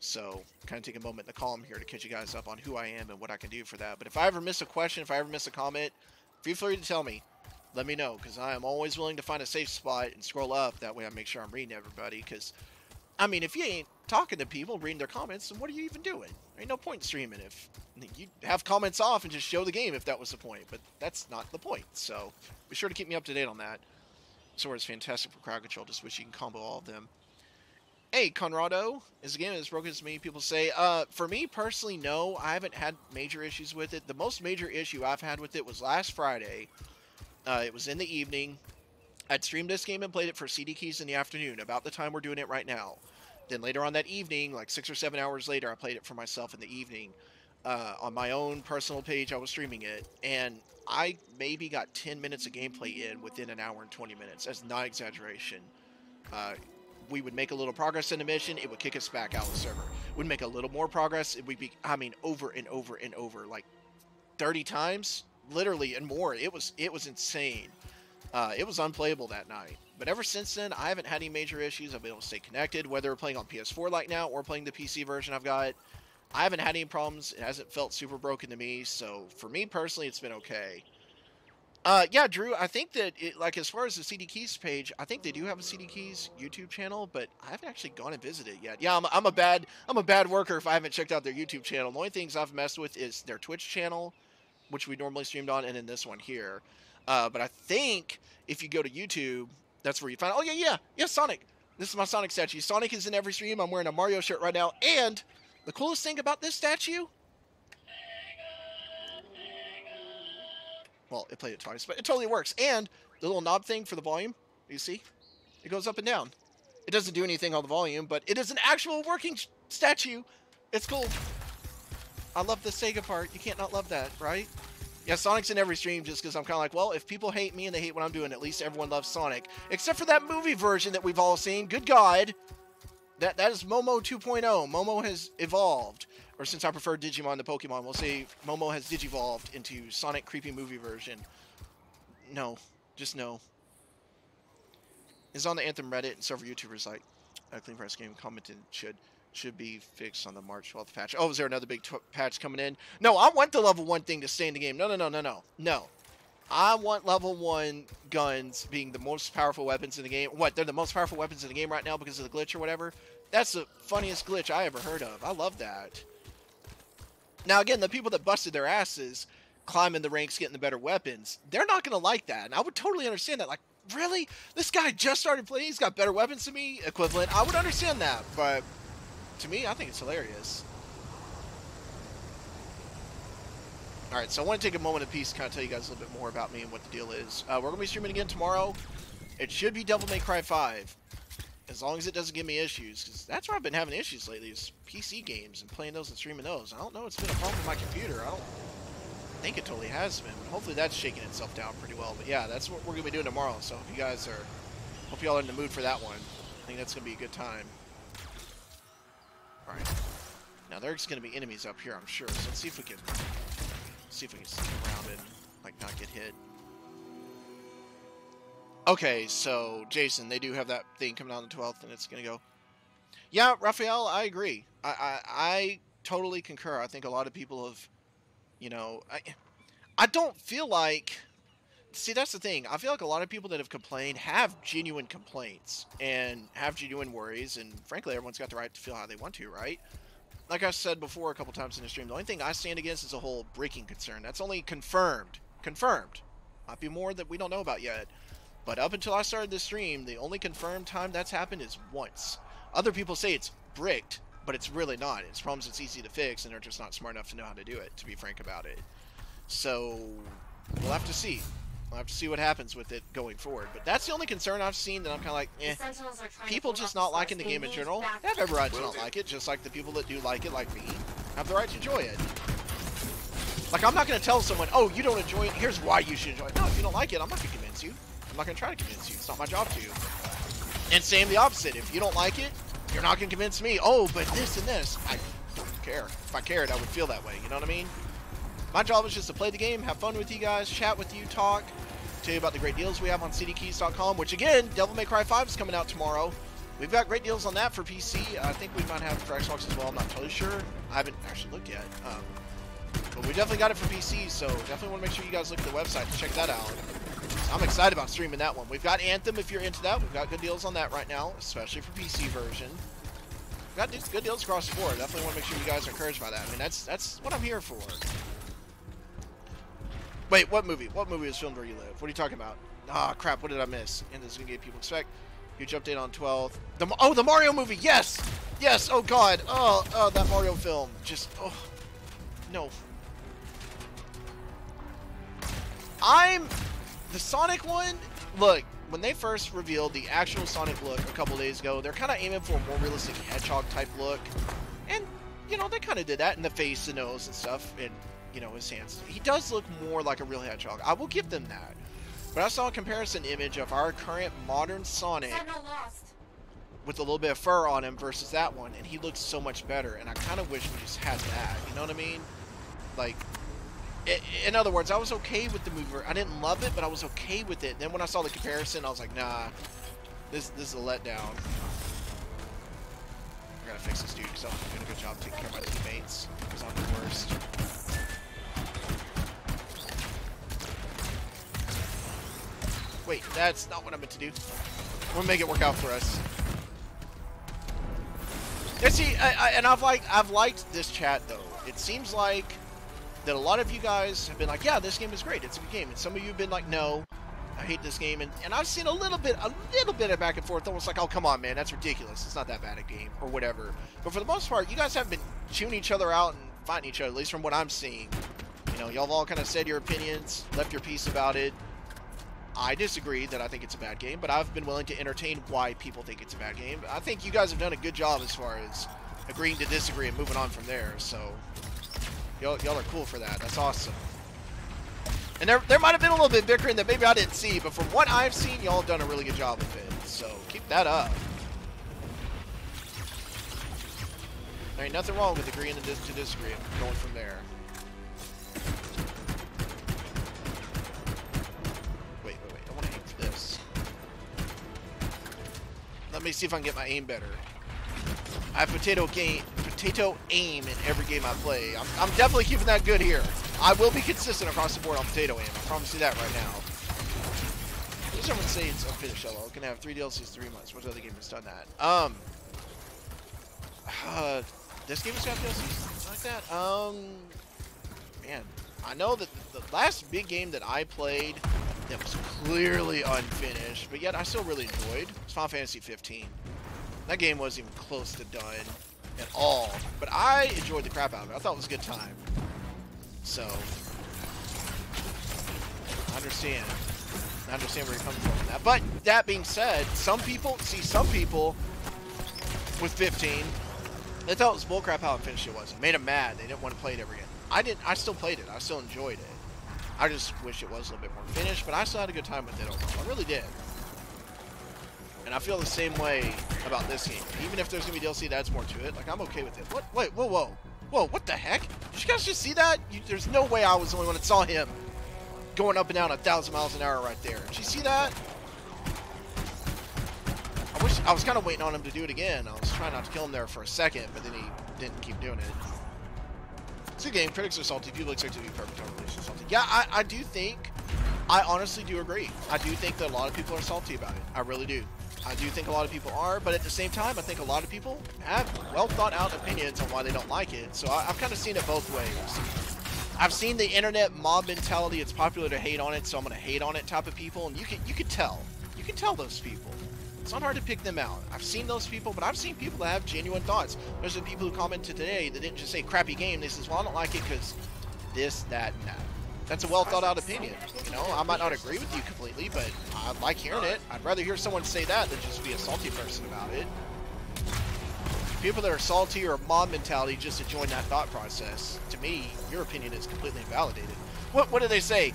So, kind of take a moment in the column here to catch you guys up on who I am and what I can do for that. But if I ever miss a question, if I ever miss a comment, feel free to tell me. Let me know, because I am always willing to find a safe spot and scroll up. That way I make sure I'm reading everybody, because I mean, if you ain't talking to people, reading their comments, then what are you even doing? Ain't no point in streaming if you have comments off and just show the game if that was the point. But that's not the point. So be sure to keep me up to date on that. Sword is fantastic for crowd control. Just wish you can combo all of them. Hey, Conrado, is the game as broken as many people say? For me personally, no. I haven't had major issues with it. The most major issue I've had with it was last Friday. It was in the evening. I'd streamed this game and played it for CD Keys in the afternoon, about the time we're doing it right now. Then later on that evening, like 6 or 7 hours later, I played it for myself in the evening. On my own personal page, I was streaming it, and I maybe got 10 minutes of gameplay in within an hour and 20 minutes. That's not exaggeration. We would make a little progress in the mission, it would kick us back out of the server. We'd make a little more progress, it would be, I mean, over and over and over, like 30 times, literally, and more. It was insane. It was unplayable that night. But ever since then, I haven't had any major issues. I've been able to stay connected, whether we're playing on PS4 like now or playing the PC version I've got. I haven't had any problems. It hasn't felt super broken to me. So for me personally, it's been okay. Yeah, Drew, I think that, like, as far as the CD Keys page, I think they do have a CD Keys YouTube channel, but I haven't actually gone and visited it yet. Yeah, I'm a bad worker if I haven't checked out their YouTube channel. The only things I've messed with is their Twitch channel, which we normally streamed on, and then this one here. But I think if you go to YouTube, that's where you find. Oh yeah, Sonic. This is my Sonic statue. Sonic is in every stream. I'm wearing a Mario shirt right now, and the coolest thing about this statue. Well, it played it twice, but it totally works. And the little knob thing for the volume, you see? It goes up and down. It doesn't do anything on the volume, but it is an actual working statue. It's cool. I love the Sega part. You can't not love that, right? Yeah, Sonic's in every stream just because I'm kind of like, well, if people hate me and they hate what I'm doing, at least everyone loves Sonic. Except for that movie version that we've all seen. Good God. That is Momo 2.0. Momo has evolved. Or since I prefer Digimon to Pokemon, we'll say Momo has digivolved into Sonic creepy movie version. No. Just no. It's on the Anthem Reddit, and several YouTubers like Clean Press Game commented should be fixed on the March 12th patch. Oh, is there another big patch coming in? No, I want the level 1 thing to stay in the game. No. I want level 1 guns being the most powerful weapons in the game. What, they're the most powerful weapons in the game right now because of the glitch or whatever? That's the funniest glitch I ever heard of. I love that. Now, again, the people that busted their asses climbing the ranks, getting the better weapons, they're not going to like that. And I would totally understand that. Like, really? This guy just started playing. He's got better weapons than me? Equivalent. I would understand that. But to me, I think it's hilarious. Alright, so I want to take a moment of peace to kind of tell you guys a little bit more about me and what the deal is. We're going to be streaming again tomorrow. It should be Devil May Cry 5. As long as it doesn't give me issues, because that's where I've been having issues lately, is PC games and playing those and streaming those. I don't know, it's been a problem with my computer. I don't think it totally has been, but hopefully that's shaking itself down pretty well. But yeah, that's what we're going to be doing tomorrow, so if you guys are, hope y'all are in the mood for that one. I think that's going to be a good time. Alright. Now there's going to be enemies up here, I'm sure, so let's see if we can sneak around and, like, not get hit. Okay, so, Jason, they do have that thing coming out on the 12th, and it's going to go. Yeah, Raphael, I agree. I totally concur. I think a lot of people have, you know, I don't feel like, see, that's the thing. I feel like a lot of people that have complained have genuine complaints and have genuine worries, and frankly, everyone's got the right to feel how they want to, right? Like I said before a couple times in the stream, the only thing I stand against is a whole breaking concern. That's only confirmed. Confirmed. Might be more that we don't know about yet. But up until I started this stream, the only confirmed time that's happened is once. Other people say it's bricked, but it's really not. It's problems it's easy to fix, and they're just not smart enough to know how to do it, to be frank about it. So, we'll have to see. We'll have to see what happens with it going forward. But that's the only concern I've seen that I'm kind of like, eh. People just not liking the game in general have every right to not like it, just like the people that do like it, like me, have the right to enjoy it. Like, I'm not going to tell someone, oh, you don't enjoy it, here's why you should enjoy it. No, if you don't like it, I'm not going to convince you. I'm not going to try to convince you. It's not my job to. And same the opposite. If you don't like it, you're not going to convince me, oh, but this and this. I don't care. If I cared, I would feel that way. You know what I mean? My job is just to play the game, have fun with you guys, chat with you, talk, tell you about the great deals we have on cdkeys.com, which, again, Devil May Cry 5 is coming out tomorrow. We've got great deals on that for PC. I think we might have for Xbox as well. I'm not totally sure. I haven't actually looked yet. But we definitely got it for PC, so definitely want to make sure you guys look at the website to check that out. I'm excited about streaming that one. We've got Anthem if you're into that. We've got good deals on that right now, especially for PC version. got good deals across the board. Definitely want to make sure you guys are encouraged by that. I mean, that's what I'm here for. Wait, what movie? What movie was filmed where you live? What are you talking about? Ah, crap. What did I miss? And this is gonna get people expect. Huge update on 12th. The Mario movie. Yes, yes. Oh God. Oh, that Mario film. Just no. The Sonic one. Look, when they first revealed the actual Sonic look a couple days ago, they're kind of aiming for a more realistic hedgehog type look, and you know they kind of did that in the face, the nose, and stuff, and you know his hands. He does look more like a real hedgehog. I will give them that. But I saw a comparison image of our current modern Sonic with a little bit of fur on him versus that one, and he looks so much better. And I kind of wish we just had that. You know what I mean? Like, in other words, I was okay with the movie. I didn't love it, but I was okay with it. Then when I saw the comparison, I was like, nah, this is a letdown. I gotta fix this dude because I'm doing a good job taking care of my teammates because I'm the worst. Wait, that's not what I meant to do. We'll make it work out for us. Yeah, see, I've liked this chat though. It seems like that a lot of you guys have been like, yeah, this game is great. It's a good game. And some of you have been like, no, I hate this game. And I've seen a little bit of back and forth. Almost like, oh, come on, man, that's ridiculous. It's not that bad a game or whatever. But for the most part, you guys haven't been chewing each other out and fighting each other, at least from what I'm seeing. You know, y'all have all kind of said your opinions, left your piece about it. I disagree that I think it's a bad game, but I've been willing to entertain why people think it's a bad game. I think you guys have done a good job as far as agreeing to disagree and moving on from there. So y'all are cool for that. That's awesome. And there might have been a little bit bickering that maybe I didn't see, but from what I've seen, y'all have done a really good job of it. So keep that up. There ain't nothing wrong with agreeing to disagree. I'm going from there. Wait. I want to aim for this. Let me see if I can get my aim better. I have potato aim in every game I play. I'm definitely keeping that good here. I will be consistent across the board on potato aim. I promise you that right now. Does someone say it's unfinished yellow? Can have 3 DLCs 3 months. What other game has done that? This game has got DLCs like that? Man, I know that the last big game that I played that was clearly unfinished, but yet I still really enjoyed, was Final Fantasy 15. That game wasn't even close to done at all, but I enjoyed the crap out of it. I thought it was a good time. So, I understand where you're coming from on that. But that being said, some people with 15, they thought it was bullcrap how unfinished it was. It made them mad. They didn't want to play it ever again. I didn't. I still played it. I still enjoyed it. I just wish it was a little bit more finished, but I still had a good time with it overall. I really did. And I feel the same way about this game. Even if there's going to be DLC that adds more to it, like, I'm okay with it. What? Wait, whoa, what the heck? Did you guys just see that? There's no way I was the only one that saw him going up and down 1,000 miles an hour right there. Did you see that? I was kind of waiting on him to do it again. I was trying not to kill him there for a second, but then he didn't keep doing it. It's a game. Critics are salty. People expect it to be perfect. Relations salty. Yeah, I do think, I honestly do agree. I do think that a lot of people are salty about it. I really do. I do think a lot of people are, but at the same time, I think a lot of people have well thought out opinions on why they don't like it. So I've kind of seen it both ways. I've seen the internet mob mentality. It's popular to hate on it, so I'm going to hate on it type of people. And you can tell. You can tell those people. It's not hard to pick them out. I've seen those people, but I've seen people that have genuine thoughts. There's the people who commented today that didn't just say crappy game. They says, well, I don't like it because this, that, and that. That's a well thought out opinion. You know, I might not agree with you completely, but I like hearing it. I'd rather hear someone say that than just be a salty person about it. People that are salty or mob mentality just to join that thought process, to me, your opinion is completely invalidated. What do they say?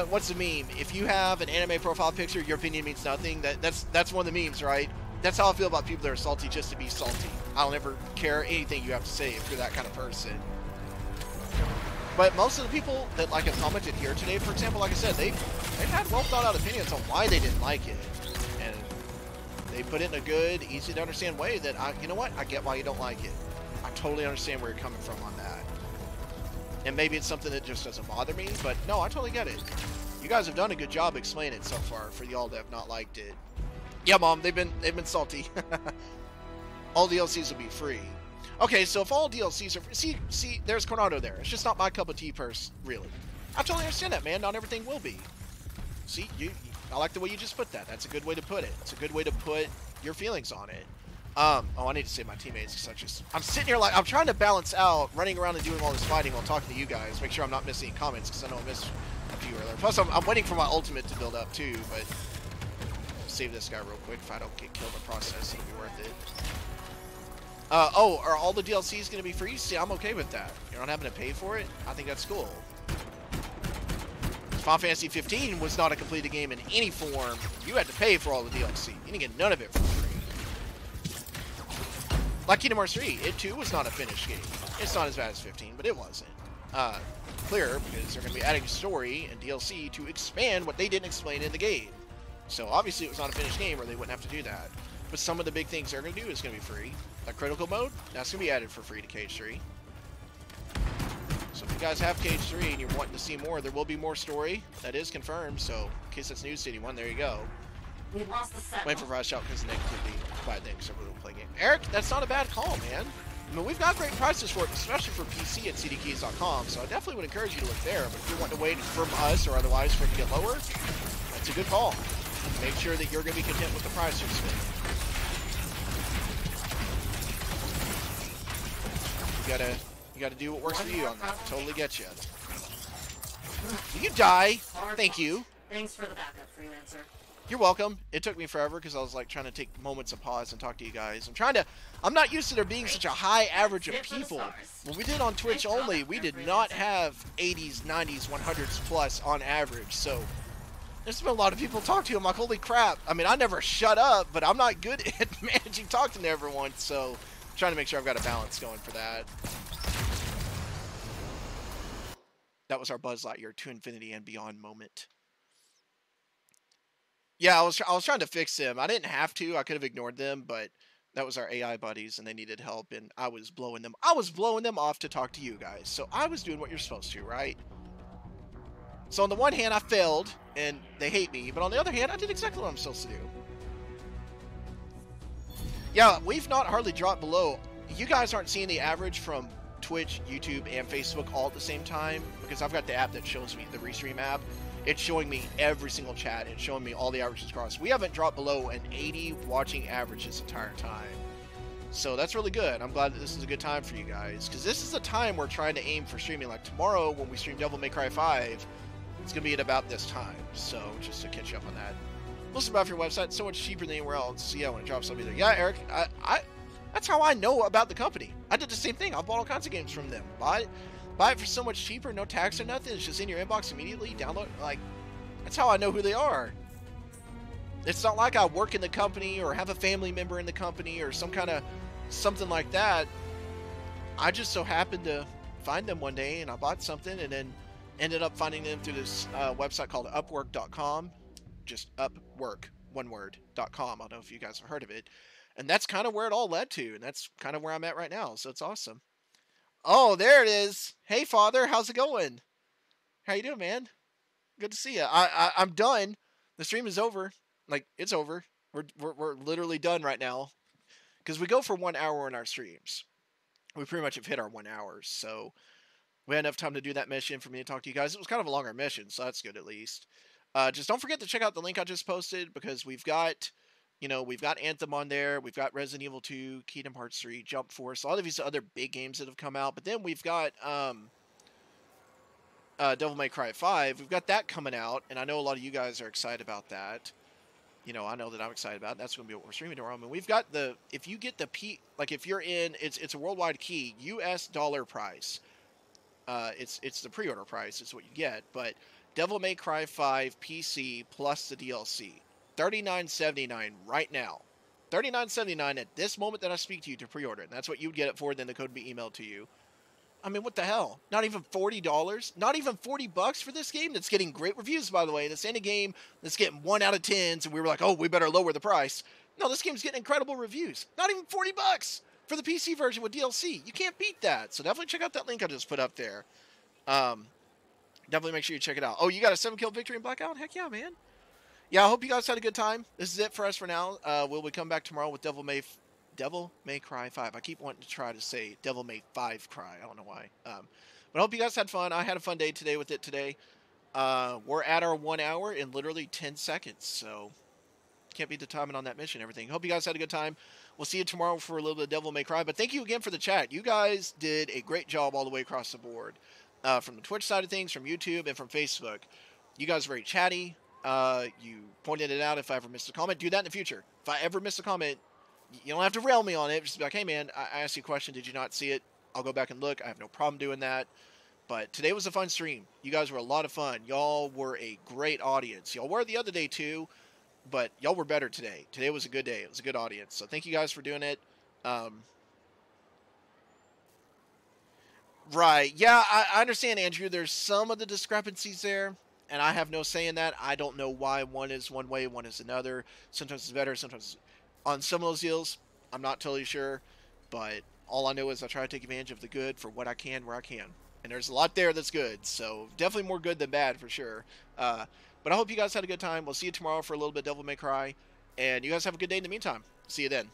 What's the meme? If you have an anime profile picture, your opinion means nothing. That's one of the memes, right? That's how I feel about people that are salty just to be salty. I'll never care anything you have to say if you're that kind of person. But most of the people that have commented here today, for example, like I said, they've had well thought out opinions on why they didn't like it, and they put it in a good, easy to understand way that you know what, I get why you don't like it. I totally understand where you're coming from on that. And maybe it's something that just doesn't bother me, but no, I totally get it. You guys have done a good job explaining it so far for y'all that have not liked it. Yeah, Mom, they've been salty. All DLCs will be free. Okay, so if all DLCs are free, see, there's Coronado there. It's just not my cup of tea, really. I totally understand that, man. Not everything will be. See, I like the way you just put that. That's a good way to put it. It's a good way to put your feelings on it. Oh, I need to save my teammates because I'm sitting here like I'm trying to balance out running around and doing all this fighting while talking to you guys. Make sure I'm not missing comments because I know I missed a few earlier. Plus, I'm waiting for my ultimate to build up too, but save this guy real quick. If I don't get killed in the process, it'll be worth it. Oh, are all the DLCs going to be free? See, I'm okay with that. You're not having to pay for it? I think that's cool. Final Fantasy 15 was not a completed game in any form. You had to pay for all the DLC. You didn't get none of it for free. Like Kingdom Hearts 3, it too was not a finished game. It's not as bad as 15, but it wasn't. Clear, because they're going to be adding story and DLC to expand what they didn't explain in the game. So obviously it was not a finished game or they wouldn't have to do that. But some of the big things they're going to do is going to be free. Like critical mode, that's going to be added for free to Cage 3. So if you guys have Cage 3 and you're wanting to see more, there will be more story. That is confirmed, so in case that's news to anyone, there you go. We lost the set. Waiting for Rush out because negativity. Bad things, everyone will play game. Eric, that's not a bad call, man. I mean, we've got great prices for it, especially for PC at cdkeys.com, so I definitely would encourage you to look there. But if you're wanting to wait from us or otherwise for it to get lower, that's a good call. Make sure that you're going to be content with the price you're spending. You gotta do what works for you on that. Totally get you. You die. Thank you. Thanks for the backup, freelancer. You're welcome. It took me forever because I was like trying to take moments of pause and talk to you guys. I'm not used to there being such a high average of people. When we did on Twitch only, we did not have 80s, 90s, 100s plus on average. So there's been a lot of people to talk to. I'm like, holy crap. I mean, I never shut up, but I'm not good at managing talking to everyone. So I'm trying to make sure I've got a balance going for that. That was our Buzz Lightyear to infinity and beyond moment. Yeah, I was trying to fix them. I didn't have to. I could have ignored them, but that was our AI buddies, and they needed help, and I was blowing them. I was blowing them off to talk to you guys. So I was doing what you're supposed to, right? So on the one hand, I failed, and they hate me, but on the other hand, I did exactly what I'm supposed to do. Yeah, we've not hardly dropped below. You guys aren't seeing the average from Twitch, YouTube, and Facebook all at the same time because I've got the app that shows me, the Restream app. It's showing me every single chat. It's showing me all the averages across. We haven't dropped below an 80 watching average this entire time. So that's really good. I'm glad that this is a good time for you guys because this is the time we're trying to aim for streaming. Like tomorrow when we stream Devil May Cry 5, it's going to be at about this time. So just to catch you up on that. Listen about your website. It's so much cheaper than anywhere else. So yeah, when it drops, I'll be there. Yeah, Eric, that's how I know about the company. I did the same thing. I bought all kinds of games from them. Buy it for so much cheaper, no tax or nothing. It's just in your inbox immediately. Download. Like, that's how I know who they are. It's not like I work in the company or have a family member in the company or something like that. I just so happened to find them one day and I bought something and then ended up finding them through this website called Upwork.com. Just Upwork, one word.com. I don't know if you guys have heard of it. And that's kind of where it all led to. And that's kind of where I'm at right now. So it's awesome. Oh, there it is. Hey, Father. How's it going? How you doing, man? Good to see you. I'm done. The stream is over. Like, it's over. We're literally done right now. Because we go for 1 hour in our streams. We pretty much have hit our 1 hour. So we had enough time to do that mission for me to talk to you guys. It was kind of a longer mission, so that's good at least. Just don't forget to check out the link I just posted because we've got Anthem on there. We've got Resident Evil 2, Kingdom Hearts 3, Jump Force, a lot of these other big games that have come out. But then we've got Devil May Cry 5. We've got that coming out, and I know a lot of you guys are excited about that. You know, I know that I'm excited about it. That's going to be what we're streaming tomorrow. I mean, we've got if you get if you're in, it's a worldwide key, US dollar price. It's the pre-order price. It's what you get. But Devil May Cry 5 PC plus the DLC. $39.79 right now. $39.79 at this moment that I speak to you to pre-order it. And that's what you would get it for. Then the code would be emailed to you. I mean, what the hell? Not even $40? Not even $40 for this game that's getting great reviews, by the way. This ain't a game that's getting 1 out of 10s, and we were like, oh, we better lower the price. No, this game's getting incredible reviews. Not even $40 for the PC version with DLC. You can't beat that. So definitely check out that link I just put up there. Definitely make sure you check it out. Oh, you got a 7-kill victory in Blackout? Heck yeah, man. Yeah, I hope you guys had a good time. This is it for us for now. Will we come back tomorrow with Devil May Devil May Cry 5. I keep wanting to try to say Devil May 5 Cry. I don't know why. But I hope you guys had fun. I had a fun day today with it today. We're at our 1 hour in literally 10 seconds, so can't beat the timing on that mission and everything. Hope you guys had a good time. We'll see you tomorrow for a little bit of Devil May Cry. But thank you again for the chat. You guys did a great job all the way across the board. From the Twitch side of things, from YouTube, and from Facebook. You guys are very chatty. You pointed it out if I ever missed a comment. Do that in the future. If I ever miss a comment, you don't have to rail me on it. Just be like, hey man, I asked you a question. Did you not see it? I'll go back and look. I have no problem doing that. But today was a fun stream. You guys were a lot of fun. Y'all were a great audience. Y'all were the other day too, but y'all were better today. Today was a good day. It was a good audience. So thank you guys for doing it. Right. Yeah, I understand, Andrew. There's some of the discrepancies there, and I have no say in that. I don't know why one is one way, one is another. Sometimes it's better, sometimes on some of those deals, I'm not totally sure. But all I know is I try to take advantage of the good for what I can, where I can. And there's a lot there that's good, so definitely more good than bad for sure. But I hope you guys had a good time. We'll see you tomorrow for a little bit of Devil May Cry. And you guys have a good day in the meantime. See you then.